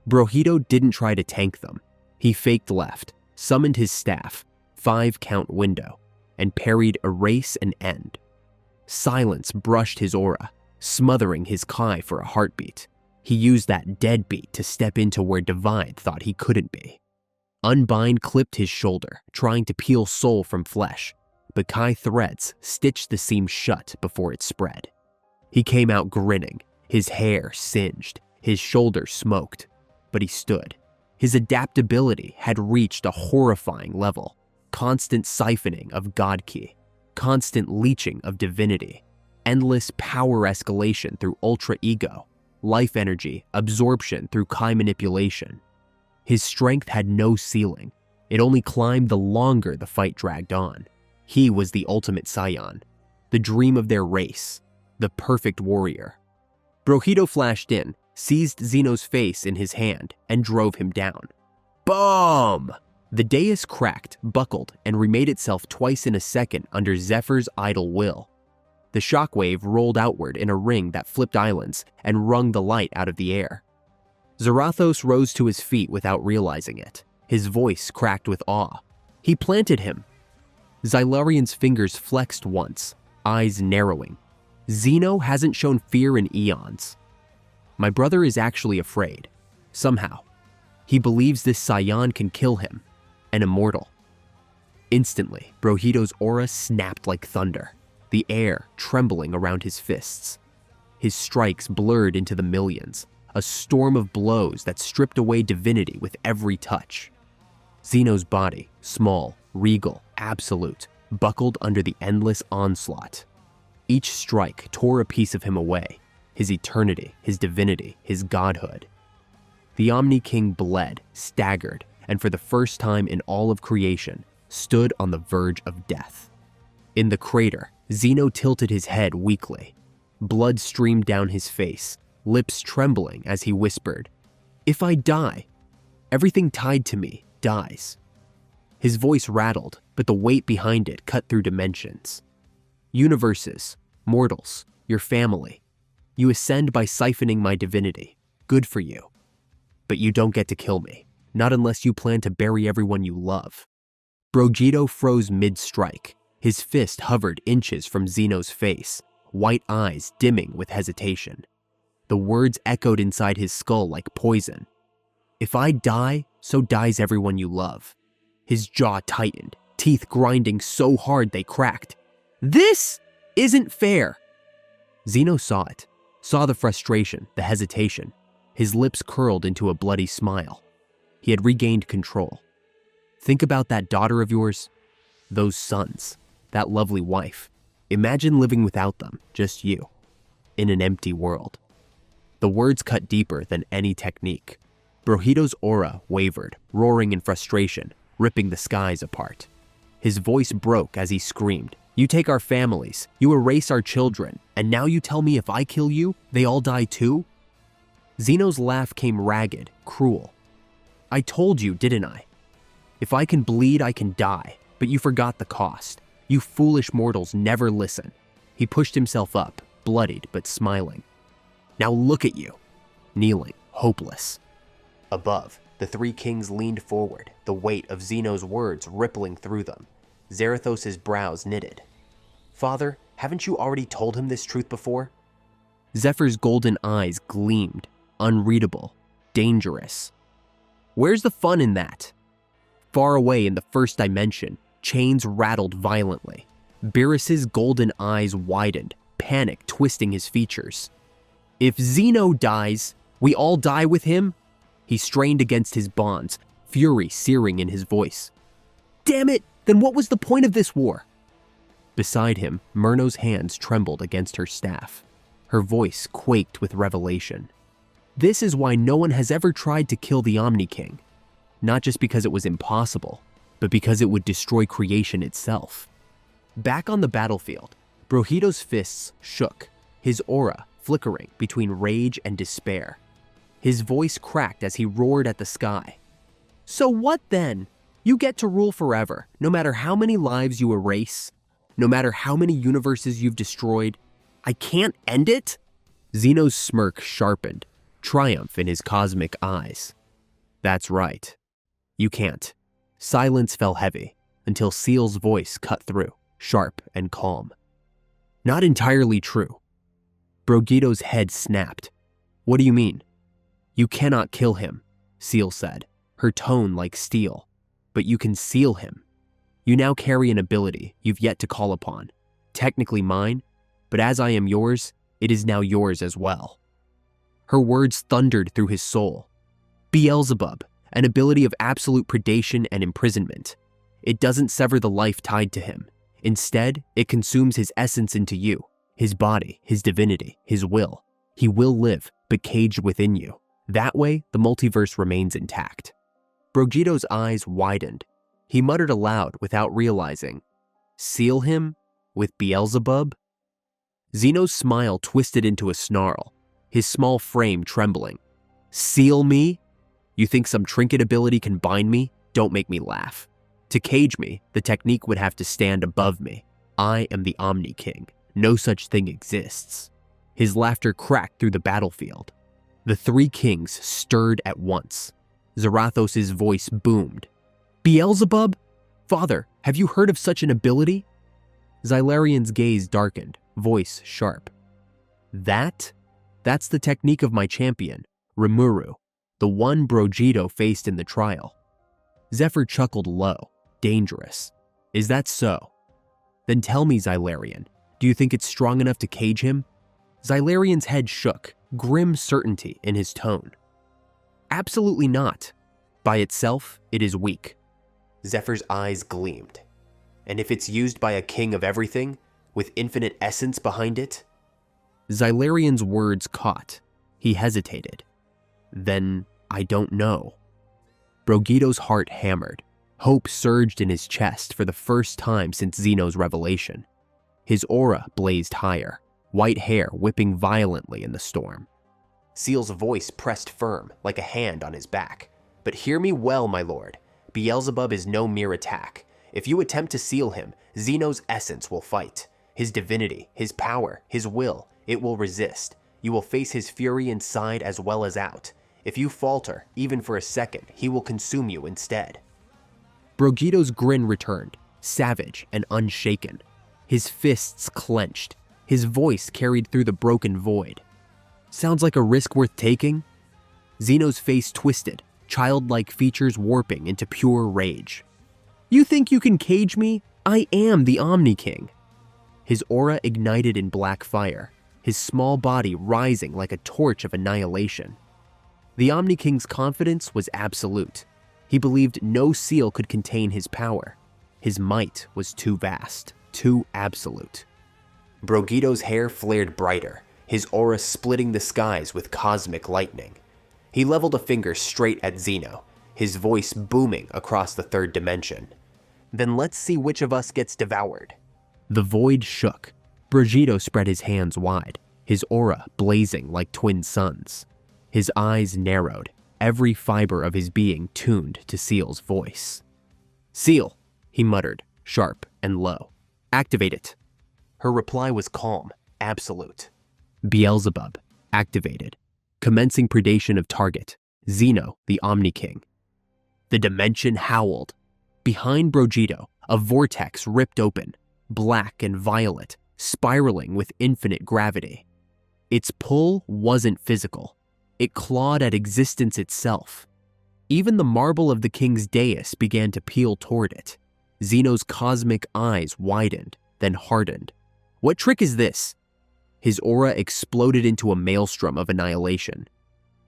Brojeeto didn't try to tank them. He faked left, summoned his staff, 5-count window, and parried erase and end. Silence brushed his aura, smothering his Kai for a heartbeat. He used that deadbeat to step into where Divide thought he couldn't be. Unbind clipped his shoulder, trying to peel soul from flesh, but Kai threads stitched the seam shut before it spread. He came out grinning, his hair singed, his shoulder smoked, but he stood. His adaptability had reached a horrifying level. Constant siphoning of God Ki, constant leeching of divinity, endless power escalation through ultra ego, life energy absorption through Kai manipulation. His strength had no ceiling. It only climbed the longer the fight dragged on. He was the ultimate Saiyan, the dream of their race, the perfect warrior. Brojeeto flashed in, seized Zeno's face in his hand, and drove him down. Boom! The dais cracked, buckled, and remade itself twice in a second under Zephyr's idle will. The shockwave rolled outward in a ring that flipped islands and wrung the light out of the air. Zarathos rose to his feet without realizing it. His voice cracked with awe. He planted him. Xylarian's fingers flexed once, eyes narrowing. Zeno hasn't shown fear in eons. My brother is actually afraid. Somehow. He believes this Saiyan can kill him. An immortal. Instantly, Brojeeto's aura snapped like thunder, the air trembling around his fists. His strikes blurred into the millions, a storm of blows that stripped away divinity with every touch. Zeno's body, small, regal, absolute, buckled under the endless onslaught. Each strike tore a piece of him away, his eternity, his divinity, his godhood. The Omni King bled, staggered, and for the first time in all of creation, stood on the verge of death. In the crater, Zeno tilted his head weakly. Blood streamed down his face, lips trembling as he whispered, "If I die, everything tied to me dies." His voice rattled, but the weight behind it cut through dimensions. Universes, mortals, your family. You ascend by siphoning my divinity. Good for you. But you don't get to kill me, not unless you plan to bury everyone you love. Brojeeto froze mid-strike. His fist hovered inches from Zeno's face, white eyes dimming with hesitation. The words echoed inside his skull like poison. If I die, so dies everyone you love. His jaw tightened, teeth grinding so hard they cracked. This isn't fair. Zeno saw it, saw the frustration, the hesitation. His lips curled into a bloody smile. He had regained control. Think about that daughter of yours, those sons, that lovely wife. Imagine living without them, just you, in an empty world. The words cut deeper than any technique. Brojeeto's aura wavered, roaring in frustration, ripping the skies apart. His voice broke as he screamed, "You take our families, you erase our children, and now you tell me if I kill you, they all die too?" Zeno's laugh came ragged, cruel. "I told you, didn't I? If I can bleed, I can die, but you forgot the cost. You foolish mortals never listen." He pushed himself up, bloodied but smiling. "Now look at you," kneeling, hopeless. Above, the three kings leaned forward, the weight of Zeno's words rippling through them. Zarathos' brows knitted. "Father, haven't you already told him this truth before?" Zephyr's golden eyes gleamed, unreadable, dangerous. "Where's the fun in that?" Far away in the first dimension, chains rattled violently. Beerus's golden eyes widened, panic twisting his features. "If Zeno dies, we all die with him?" He strained against his bonds, fury searing in his voice. "Damn it, then what was the point of this war?" Beside him, Myrno's hands trembled against her staff. Her voice quaked with revelation. "This is why no one has ever tried to kill the Omni King. Not just because it was impossible, but because it would destroy creation itself." Back on the battlefield, Brojeeto's fists shook, his aura flickering between rage and despair. His voice cracked as he roared at the sky. "So what then? You get to rule forever, no matter how many lives you erase? No matter how many universes you've destroyed, I can't end it? Zeno's smirk sharpened, triumph in his cosmic eyes. That's right. You can't. Silence fell heavy until Seal's voice cut through, sharp and calm. Not entirely true. Brojeeto's head snapped. What do you mean? You cannot kill him, Seal said, her tone like steel. But you can seal him. You now carry an ability you've yet to call upon. Technically mine, but as I am yours, it is now yours as well. Her words thundered through his soul. Beelzebub, an ability of absolute predation and imprisonment. It doesn't sever the life tied to him. Instead, it consumes his essence into you, his body, his divinity, his will. He will live, but caged within you. That way, the multiverse remains intact. Brojeeto's eyes widened. He muttered aloud without realizing. Seal him? With Beelzebub? Zeno's smile twisted into a snarl, his small frame trembling. Seal me? You think some trinket ability can bind me? Don't make me laugh. To cage me, the technique would have to stand above me. I am the Omni King. No such thing exists. His laughter cracked through the battlefield. The three kings stirred at once. Zarathos' voice boomed. Beelzebub? Father, have you heard of such an ability? Xylarian's gaze darkened, voice sharp. That's the technique of my champion, Rimuru, the one Brojeeto faced in the trial. Zephyr chuckled low, dangerous. Is that so? Then tell me, Xylarian, do you think it's strong enough to cage him? Xylarian's head shook, grim certainty in his tone. Absolutely not. By itself, it is weak. Zephyr's eyes gleamed. And if it's used by a king of everything, with infinite essence behind it? Xylarian's words caught. He hesitated. Then I don't know. Brojeeto's heart hammered. Hope surged in his chest for the first time since Zeno's revelation. His aura blazed higher, white hair whipping violently in the storm. Seal's voice pressed firm, like a hand on his back. But hear me well, my lord. Beelzebub is no mere attack. If you attempt to seal him, Zeno's essence will fight. His divinity, his power, his will, it will resist. You will face his fury inside as well as out. If you falter, even for a second, he will consume you instead. Brojeeto's grin returned, savage and unshaken. His fists clenched. His voice carried through the broken void. Sounds like a risk worth taking? Zeno's face twisted, childlike features warping into pure rage. You think you can cage me? I am the Omni King. His aura ignited in black fire, his small body rising like a torch of annihilation. The Omni King's confidence was absolute. He believed no seal could contain his power. His might was too vast, too absolute. Brojeeto's hair flared brighter, his aura splitting the skies with cosmic lightning. He leveled a finger straight at Zeno, his voice booming across the third dimension. Then let's see which of us gets devoured. The void shook. Brojeeto spread his hands wide, his aura blazing like twin suns. His eyes narrowed, every fiber of his being tuned to Seal's voice. Seal, he muttered, sharp and low. Activate it. Her reply was calm, absolute. Beelzebub, activated. Commencing predation of target, Zeno, the Omni King. The dimension howled. Behind Brojeeto, a vortex ripped open, black and violet, spiraling with infinite gravity. Its pull wasn't physical. It clawed at existence itself. Even the marble of the king's dais began to peel toward it. Zeno's cosmic eyes widened, then hardened. What trick is this? His aura exploded into a maelstrom of annihilation.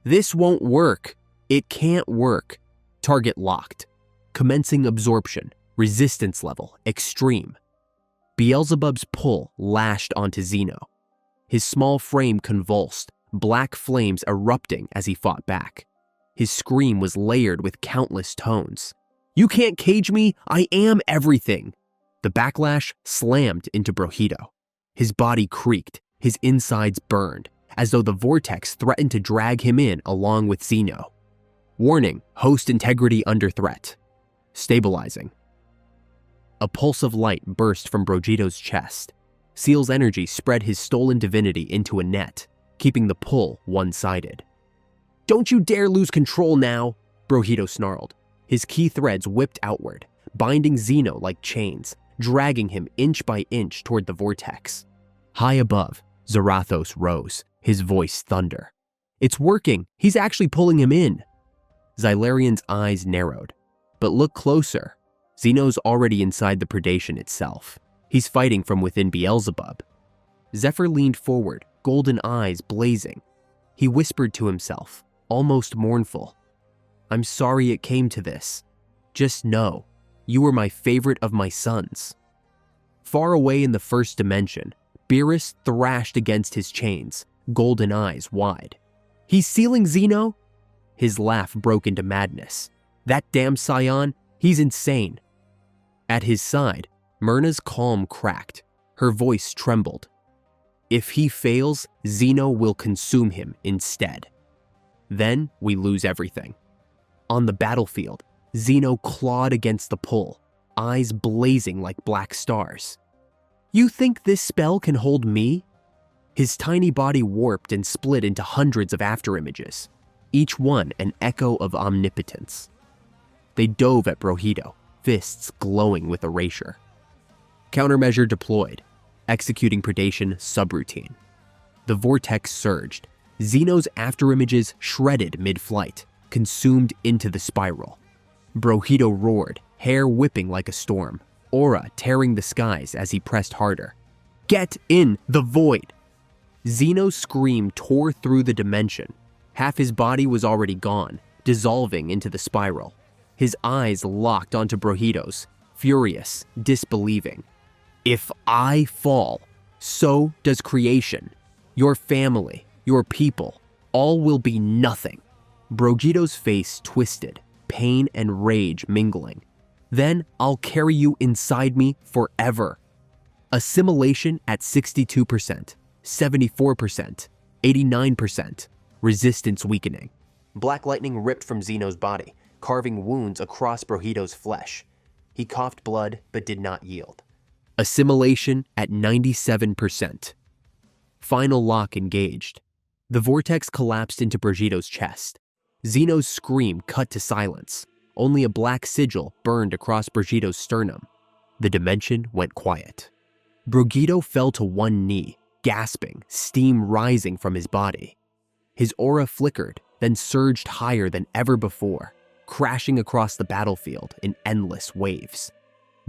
This won't work. It can't work. Target locked. Commencing absorption. Resistance level extreme. Beelzebub's pull lashed onto Zeno. His small frame convulsed, black flames erupting as he fought back. His scream was layered with countless tones. You can't cage me, I am everything. The backlash slammed into Brojeeto. His body creaked, his insides burned, as though the vortex threatened to drag him in along with Zeno. Warning, host integrity under threat. Stabilizing. A pulse of light burst from Brojeeto's chest. Seal's energy spread his stolen divinity into a net, keeping the pull one-sided. "Don't you dare lose control now," Brojeeto snarled. His key threads whipped outward, binding Zeno like chains, dragging him inch by inch toward the vortex. High above, Zarathos rose, his voice thunder. "It's working! He's actually pulling him in!" Xylarion's eyes narrowed. But look closer. Zeno's already inside the predation itself. He's fighting from within Beelzebub. Zephyr leaned forward, golden eyes blazing. He whispered to himself, almost mournful, "I'm sorry it came to this. Just know, you were my favorite of my sons." Far away in the first dimension, Beerus thrashed against his chains, golden eyes wide. "He's sealing Zeno?" His laugh broke into madness. "That damn Saiyan, he's insane." At his side, Myrna's calm cracked. Her voice trembled. "If he fails, Zeno will consume him instead. Then we lose everything." On the battlefield, Zeno clawed against the pull, eyes blazing like black stars. "You think this spell can hold me?" His tiny body warped and split into hundreds of afterimages, each one an echo of omnipotence. They dove at Brojeeto, fists glowing with erasure. Countermeasure deployed, executing predation subroutine. The vortex surged. Zeno's afterimages shredded mid-flight, consumed into the spiral. Brojeeto roared, hair whipping like a storm, aura tearing the skies as he pressed harder. "Get in the void!" Zeno's scream tore through the dimension. Half his body was already gone, dissolving into the spiral. His eyes locked onto Brojeeto's, furious, disbelieving. "If I fall, so does creation. Your family, your people, all will be nothing." Brojeeto's face twisted, pain and rage mingling. "Then I'll carry you inside me forever." Assimilation at 62%, 74%, 89%, resistance weakening. Black lightning ripped from Zeno's body, carving wounds across Brojeeto's flesh. He coughed blood but did not yield. Assimilation at 97%. Final lock engaged. The vortex collapsed into Brojeeto's chest. Zeno's scream cut to silence. Only a black sigil burned across Brojeeto's sternum. The dimension went quiet. Brojeeto fell to one knee, gasping, steam rising from his body. His aura flickered, then surged higher than ever before, crashing across the battlefield in endless waves.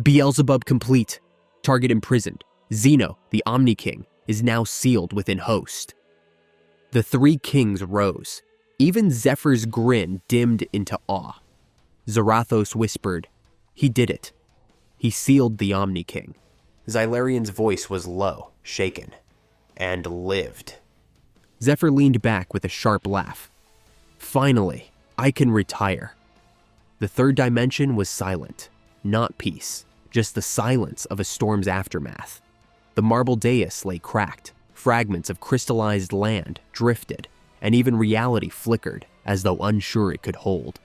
Beelzebub complete. Target imprisoned. Zeno, the Omni King, is now sealed within host. The three kings rose. Even Zephyr's grin dimmed into awe. Zarathos whispered, "He did it. He sealed the Omni King." Xylarion's voice was low, shaken. "And lived." Zephyr leaned back with a sharp laugh. "Finally, I can retire." The third dimension was silent, not peace, just the silence of a storm's aftermath. The marble dais lay cracked, fragments of crystallized land drifted, and even reality flickered as though unsure it could hold.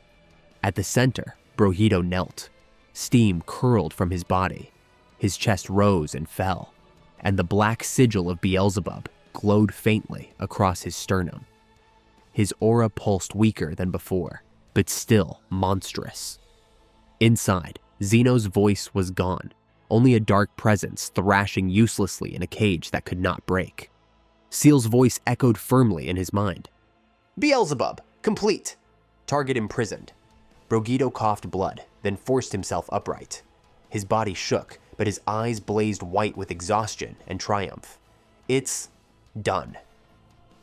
At the center, Brojeeto knelt. Steam curled from his body. His chest rose and fell, and the black sigil of Beelzebub glowed faintly across his sternum. His aura pulsed weaker than before, but still monstrous. Inside, Zeno's voice was gone, only a dark presence thrashing uselessly in a cage that could not break. Seal's voice echoed firmly in his mind. "Beelzebub, complete. Target imprisoned." Brojeeto coughed blood, then forced himself upright. His body shook, but his eyes blazed white with exhaustion and triumph. "It's done."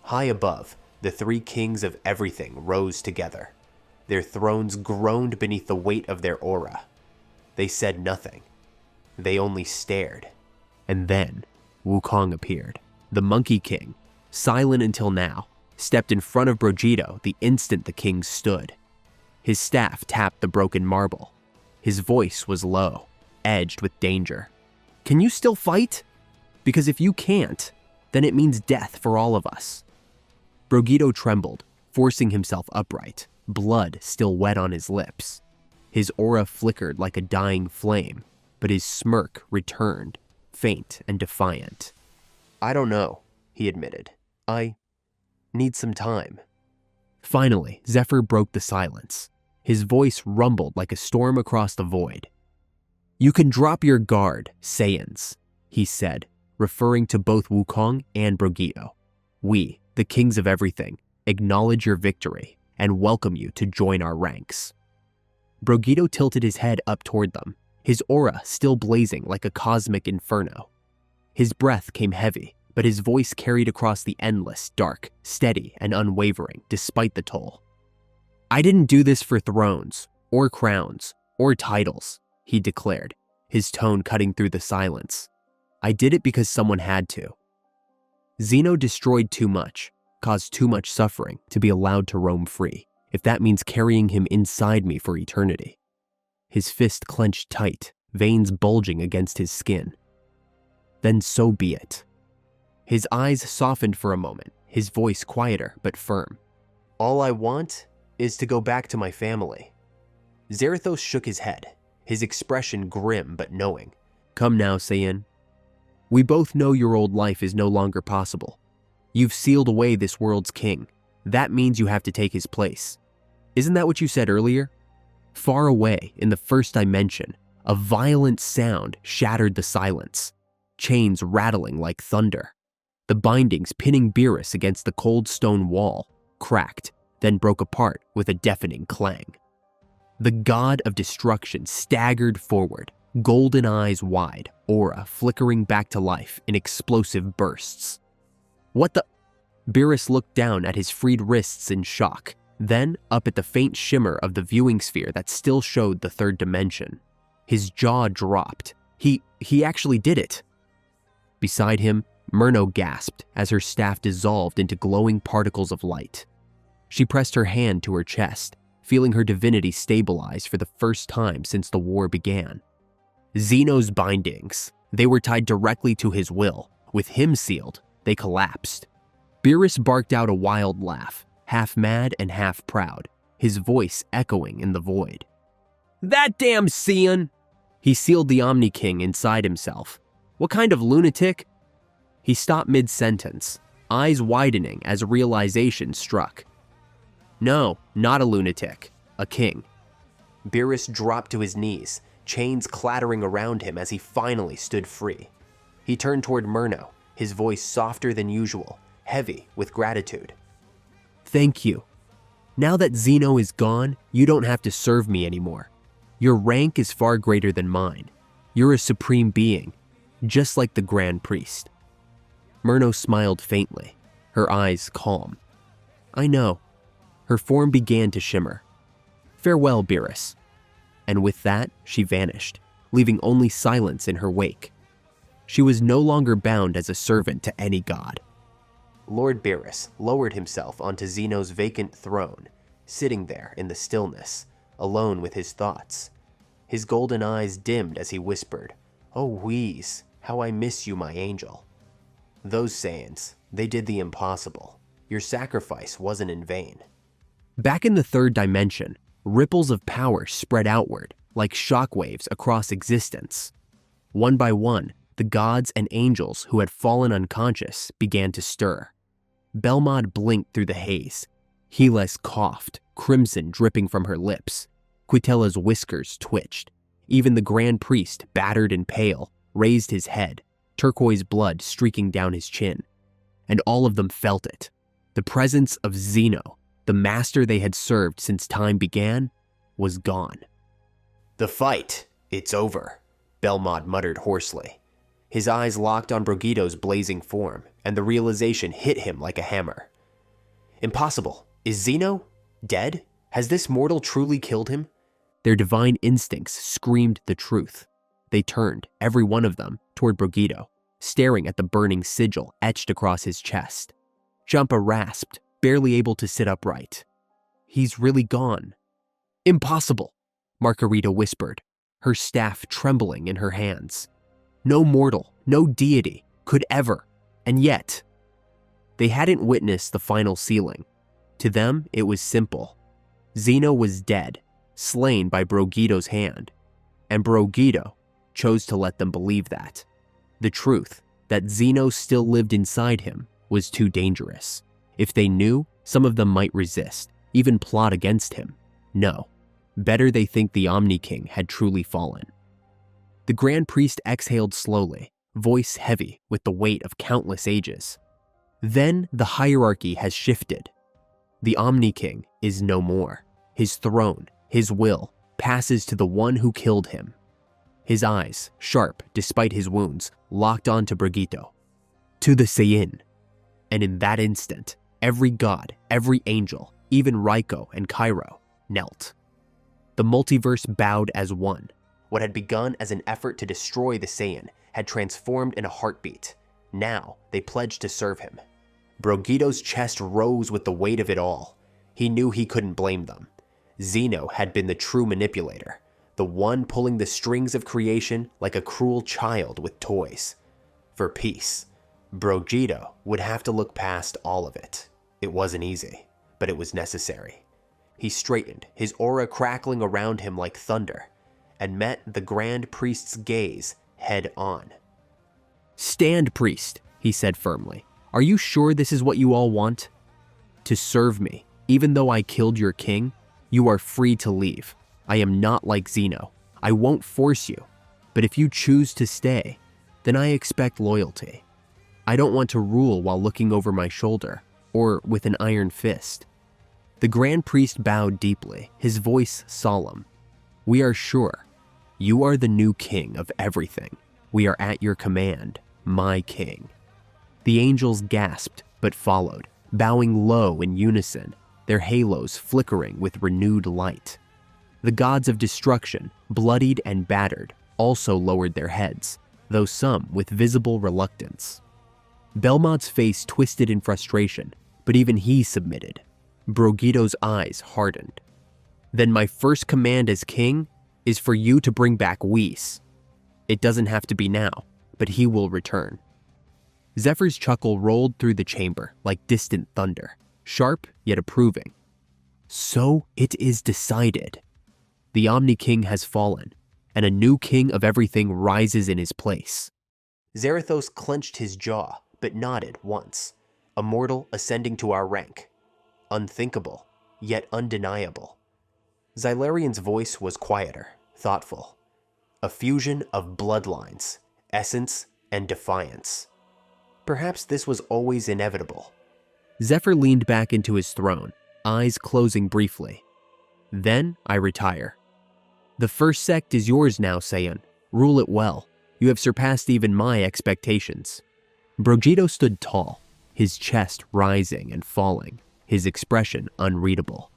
High above, the three kings of everything rose together. Their thrones groaned beneath the weight of their aura. They said nothing. They only stared. And then, Wukong appeared. The Monkey King, silent until now, stepped in front of Brojeeto the instant the kings stood. His staff tapped the broken marble. His voice was low, edged with danger. "Can you still fight? Because if you can't, then it means death for all of us." Brojeeto trembled, forcing himself upright, blood still wet on his lips. His aura flickered like a dying flame. but his smirk returned, faint and defiant. "I don't know," he admitted. "I need some time." Finally, Zephyr broke the silence. His voice rumbled like a storm across the void. "You can drop your guard, Saiyans," he said, referring to both Wukong and Brojeeto. "We, the kings of everything, acknowledge your victory and welcome you to join our ranks." Brojeeto tilted his head up toward them, his aura still blazing like a cosmic inferno. His breath came heavy, but his voice carried across the endless, dark, steady, and unwavering despite the toll. "I didn't do this for thrones, or crowns, or titles," he declared, his tone cutting through the silence. "I did it because someone had to. Zeno destroyed too much, caused too much suffering to be allowed to roam free, if that means carrying him inside me for eternity." His fist clenched tight, veins bulging against his skin. "Then so be it." His eyes softened for a moment, his voice quieter but firm. "All I want is to go back to my family." Zarathos shook his head, his expression grim but knowing. "Come now, Saiyan. We both know your old life is no longer possible. You've sealed away this world's king. That means you have to take his place. Isn't that what you said earlier?" Far away, in the first dimension, a violent sound shattered the silence, chains rattling like thunder. The bindings pinning Beerus against the cold stone wall cracked, then broke apart with a deafening clang. The god of destruction staggered forward, golden eyes wide, aura flickering back to life in explosive bursts. "What the?" Beerus looked down at his freed wrists in shock, then up at the faint shimmer of the viewing sphere that still showed the third dimension. His jaw dropped. He actually did it. Beside him, Myrno gasped as her staff dissolved into glowing particles of light. She pressed her hand to her chest, feeling her divinity stabilize for the first time since the war began. Zeno's bindings. They were tied directly to his will. With him sealed, they collapsed. Beerus barked out a wild laugh, half mad and half proud, his voice echoing in the void. "That damn Saiyan!" He sealed the Omni King inside himself. "What kind of lunatic?" He stopped mid-sentence, eyes widening as realization struck. "No, not a lunatic, a king." Beerus dropped to his knees, chains clattering around him as he finally stood free. He turned toward Myrno, his voice softer than usual, heavy with gratitude. "Thank you. Now that Zeno is gone, you don't have to serve me anymore. Your rank is far greater than mine. You're a supreme being, just like the Grand Priest." Myrno smiled faintly, her eyes calm. "I know." Her form began to shimmer. "Farewell, Beerus." And with that, she vanished, leaving only silence in her wake. She was no longer bound as a servant to any god. Lord Beerus lowered himself onto Zeno's vacant throne, sitting there in the stillness, alone with his thoughts. His golden eyes dimmed as he whispered, "Oh, Whis, how I miss you, my angel." "Those Saiyans, they did the impossible. Your sacrifice wasn't in vain." Back in the third dimension, ripples of power spread outward, like shockwaves across existence. One by one, the gods and angels who had fallen unconscious began to stir. Belmod blinked through the haze. Heles coughed, crimson dripping from her lips. Quitella's whiskers twitched. Even the Grand Priest, battered and pale, raised his head, turquoise blood streaking down his chin. And all of them felt it. The presence of Zeno, the master they had served since time began, was gone. "The fight, it's over," Belmod muttered hoarsely. His eyes locked on Brojeeto's blazing form, and the realization hit him like a hammer. "Impossible. Is Zeno dead? Has this mortal truly killed him?" Their divine instincts screamed the truth. They turned, every one of them, toward Brojeeto, staring at the burning sigil etched across his chest. Champa rasped, barely able to sit upright. "He's really gone." "Impossible," Margarita whispered, her staff trembling in her hands. No mortal, no deity, could ever, and yet. They hadn't witnessed the final sealing. To them, it was simple. Zeno was dead, slain by Brojeeto's hand. And Brojeeto, chose to let them believe that. The truth, that Zeno still lived inside him, was too dangerous. If they knew, some of them might resist, even plot against him. No, better they think the Omni King had truly fallen. The Grand Priest exhaled slowly, voice heavy with the weight of countless ages. Then the hierarchy has shifted. The Omni King is no more. His throne, his will, passes to the one who killed him. His eyes, sharp despite his wounds, locked on to Brojeeto, to the Saiyan. And in that instant, every god, every angel, even Raiko and Cairo, knelt. The multiverse bowed as one. What had begun as an effort to destroy the Saiyan had transformed in a heartbeat. Now they pledged to serve him. Brojeeto's chest rose with the weight of it all. He knew he couldn't blame them. Zeno had been the true manipulator, the one pulling the strings of creation like a cruel child with toys. For peace, Brojeeto would have to look past all of it. It wasn't easy, but it was necessary. He straightened, his aura crackling around him like thunder, and met the Grand Priest's gaze head on. "Stand, priest," he said firmly. "Are you sure this is what you all want? To serve me, even though I killed your king? You are free to leave. I am not like Zeno. I won't force you. But if you choose to stay, then I expect loyalty. I don't want to rule while looking over my shoulder, or with an iron fist." The Grand Priest bowed deeply, his voice solemn. "We are sure. You are the new king of everything. We are at your command, my king." The angels gasped, but followed, bowing low in unison, their halos flickering with renewed light. The gods of destruction, bloodied and battered, also lowered their heads, though some with visible reluctance. Belmont's face twisted in frustration, but even he submitted. Brojeeto's eyes hardened. "Then my first command as king is for you to bring back Whis. It doesn't have to be now, but he will return." Zephyr's chuckle rolled through the chamber like distant thunder, sharp yet approving. "So it is decided. The Omni King has fallen, and a new king of everything rises in his place." Zarathos clenched his jaw, but nodded once. "A mortal ascending to our rank. Unthinkable, yet undeniable." Xylarian's voice was quieter, thoughtful. "A fusion of bloodlines, essence, and defiance. Perhaps this was always inevitable." Zephyr leaned back into his throne, eyes closing briefly. "Then I retire. The first sect is yours now, Saiyan. Rule it well. You have surpassed even my expectations." Brojeeto stood tall, his chest rising and falling, his expression unreadable.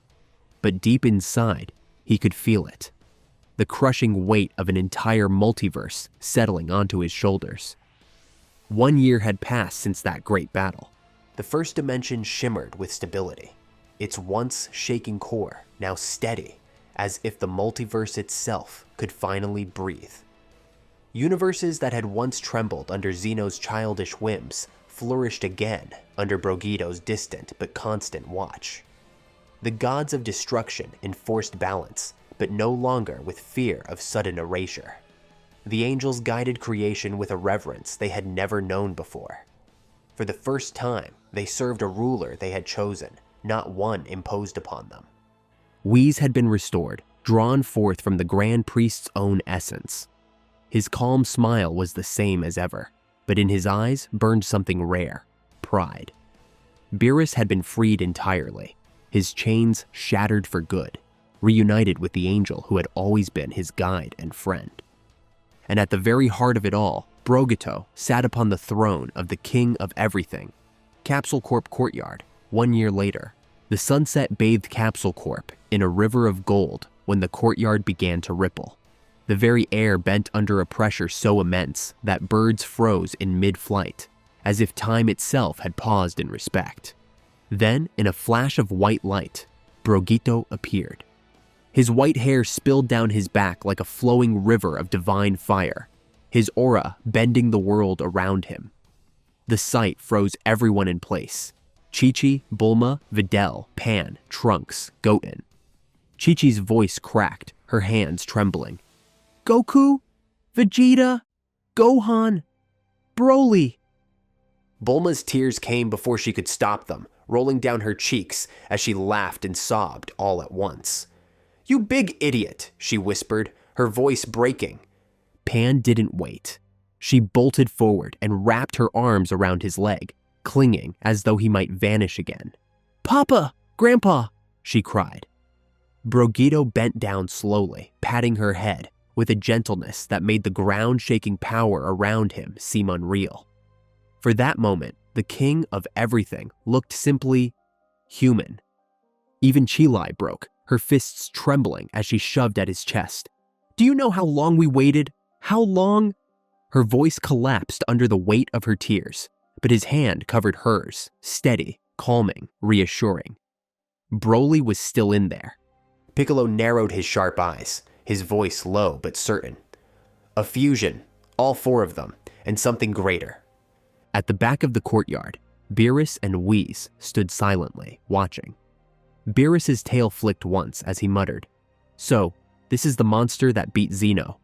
But deep inside, he could feel it. The crushing weight of an entire multiverse settling onto his shoulders. 1 year had passed since that great battle. The first dimension shimmered with stability, its once shaking core now steady, as if the multiverse itself could finally breathe. Universes that had once trembled under Zeno's childish whims flourished again under Brojeeto's distant but constant watch. The gods of destruction enforced balance, but no longer with fear of sudden erasure. The angels guided creation with a reverence they had never known before. For the first time, they served a ruler they had chosen, not one imposed upon them. Whis had been restored, drawn forth from the Grand Priest's own essence. His calm smile was the same as ever, but in his eyes burned something rare: pride. Beerus had been freed entirely, his chains shattered for good, reunited with the angel who had always been his guide and friend. And at the very heart of it all, Brojeeto sat upon the throne of the king of everything. Capsule Corp courtyard, 1 year later. The sunset bathed Capsule Corp in a river of gold when the courtyard began to ripple. The very air bent under a pressure so immense that birds froze in mid-flight, as if time itself had paused in respect. Then, in a flash of white light, Brojeeto appeared. His white hair spilled down his back like a flowing river of divine fire, his aura bending the world around him. The sight froze everyone in place. Chi-Chi, Bulma, Videl, Pan, Trunks, Goten. Chi-Chi's voice cracked, her hands trembling. "Goku? Vegeta! Gohan! Broly! Bulma's tears came before she could stop them, rolling down her cheeks as she laughed and sobbed all at once. "You big idiot," she whispered, her voice breaking. Pan didn't wait. She bolted forward and wrapped her arms around his leg, clinging as though he might vanish again. "Papa! Grandpa!" she cried. Brojeeto bent down slowly, patting her head with a gentleness that made the ground-shaking power around him seem unreal. For that moment, the king of everything looked simply human. Even Chilai broke, her fists trembling as she shoved at his chest. "Do you know how long we waited? How long?" Her voice collapsed under the weight of her tears, but his hand covered hers, steady, calming, reassuring. Broly was still in there. Piccolo narrowed his sharp eyes, his voice low but certain. A fusion, all four of them, and something greater. At the back of the courtyard, Beerus and Whis stood silently, watching. Beerus's tail flicked once as he muttered, "So, this is the monster that beat Zeno."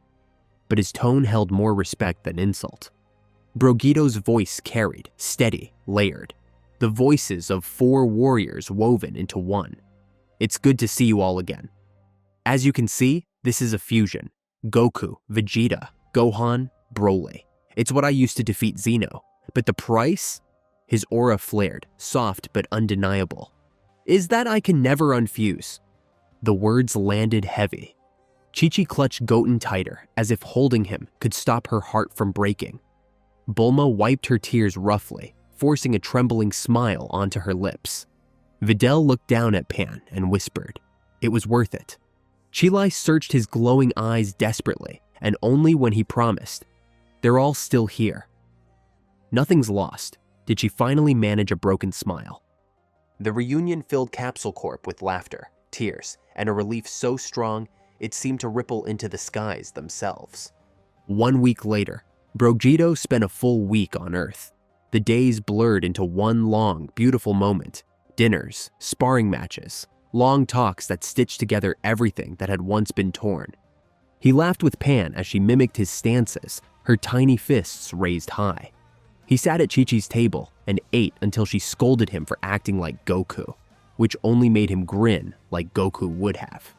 But his tone held more respect than insult. Brojeeto's voice carried, steady, layered. The voices of four warriors woven into one. "It's good to see you all again. As you can see, this is a fusion. Goku, Vegeta, Gohan, Broly. It's what I used to defeat Zeno. But the price?" His aura flared, soft but undeniable. "Is that I can never unfuse." The words landed heavy. Chi-Chi clutched Goten tighter, as if holding him could stop her heart from breaking. Bulma wiped her tears roughly, forcing a trembling smile onto her lips. Videl looked down at Pan and whispered, "It was worth it." Chilai searched his glowing eyes desperately, and only when he promised, "They're all still here." Nothing's lost, did she finally manage a broken smile. The reunion filled Capsule Corp with laughter, tears, and a relief so strong it seemed to ripple into the skies themselves. 1 week later, Brojeeto spent a full week on Earth. The days blurred into one long, beautiful moment. Dinners, sparring matches, long talks that stitched together everything that had once been torn. He laughed with Pan as she mimicked his stances, her tiny fists raised high. He sat at Chi-Chi's table and ate until she scolded him for acting like Goku, which only made him grin like Goku would have.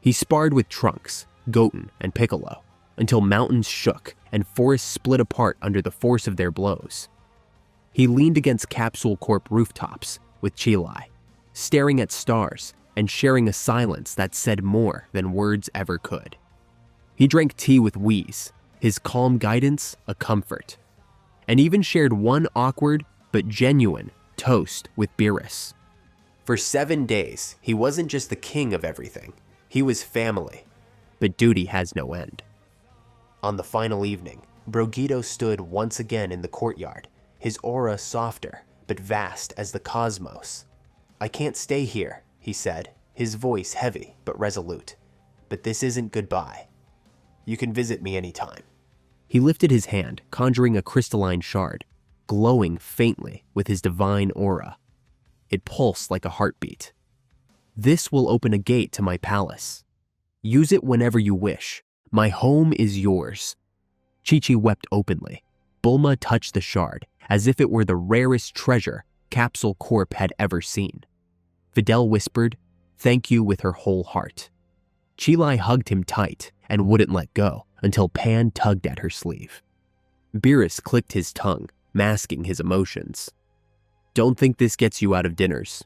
He sparred with Trunks, Goten, and Piccolo until mountains shook and forests split apart under the force of their blows. He leaned against Capsule Corp rooftops with Chilai, staring at stars and sharing a silence that said more than words ever could. He drank tea with Whis, his calm guidance a comfort, and even shared one awkward but genuine toast with Beerus. For 7 days, he wasn't just the king of everything, he was family, but duty has no end. On the final evening, Brojeeto stood once again in the courtyard, his aura softer but vast as the cosmos. "I can't stay here," he said, his voice heavy but resolute. "But this isn't goodbye. You can visit me anytime." He lifted his hand, conjuring a crystalline shard, glowing faintly with his divine aura. It pulsed like a heartbeat. "This will open a gate to my palace. Use it whenever you wish. My home is yours." Chi-Chi wept openly. Bulma touched the shard as if it were the rarest treasure Capsule Corp had ever seen. Videl whispered, "Thank you," with her whole heart. Chilai hugged him tight and wouldn't let go until Pan tugged at her sleeve. Beerus clicked his tongue, masking his emotions. "Don't think this gets you out of dinners."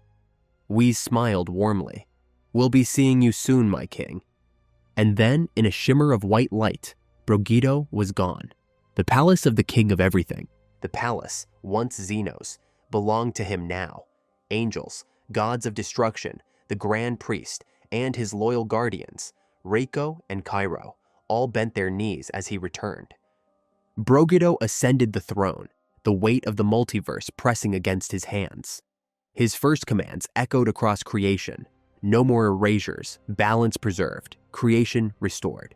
Whis smiled warmly. "We'll be seeing you soon, my king." And then, in a shimmer of white light, Brojeeto was gone. The palace of the king of everything, the palace, once Zeno's, belonged to him now. Angels, gods of destruction, the grand priest, and his loyal guardians, Reiko and Cairo, all bent their knees as he returned. Brojeeto ascended the throne, the weight of the multiverse pressing against his hands. His first commands echoed across creation. No more erasures, balance preserved, creation restored.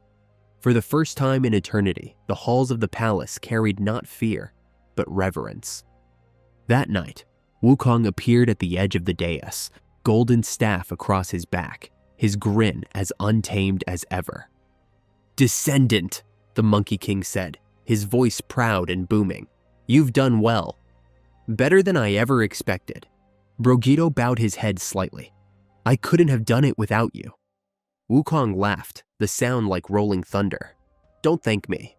For the first time in eternity, the halls of the palace carried not fear, but reverence. That night, Wukong appeared at the edge of the dais, golden staff across his back, his grin as untamed as ever. "Descendant!" the Monkey King said, his voice proud and booming. "You've done well. Better than I ever expected." Brojeeto bowed his head slightly. "I couldn't have done it without you." Wukong laughed, the sound like rolling thunder. "Don't thank me.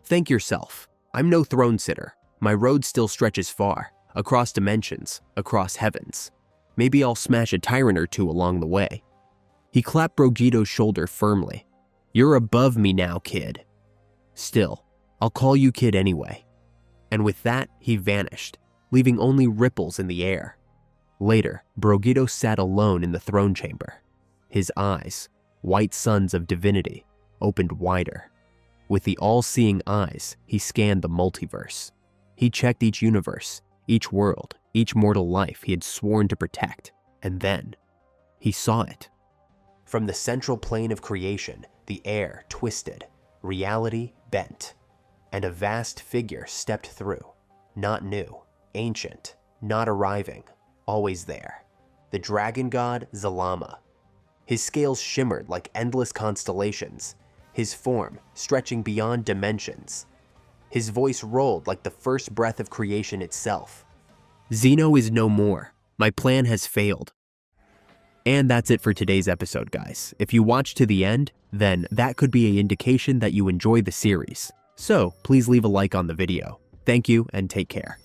Thank yourself. I'm no throne sitter. My road still stretches far, across dimensions, across heavens. Maybe I'll smash a tyrant or two along the way." He clapped Brojeeto's shoulder firmly. "You're above me now, kid. Still, I'll call you kid anyway." And with that, he vanished, leaving only ripples in the air. Later, Brojeeto sat alone in the throne chamber. His eyes, white suns of divinity, opened wider. With the all-seeing eyes, he scanned the multiverse. He checked each universe, each world, each mortal life he had sworn to protect, and then he saw it. From the central plane of creation, the air twisted, reality bent, and a vast figure stepped through. Not new, ancient, not arriving, always there. The dragon god Zalama. His scales shimmered like endless constellations, his form stretching beyond dimensions. His voice rolled like the first breath of creation itself. "Zeno is no more. My plan has failed." And that's it for today's episode, guys. If you watched to the end, then that could be an indication that you enjoy the series. So please leave a like on the video. Thank you and take care.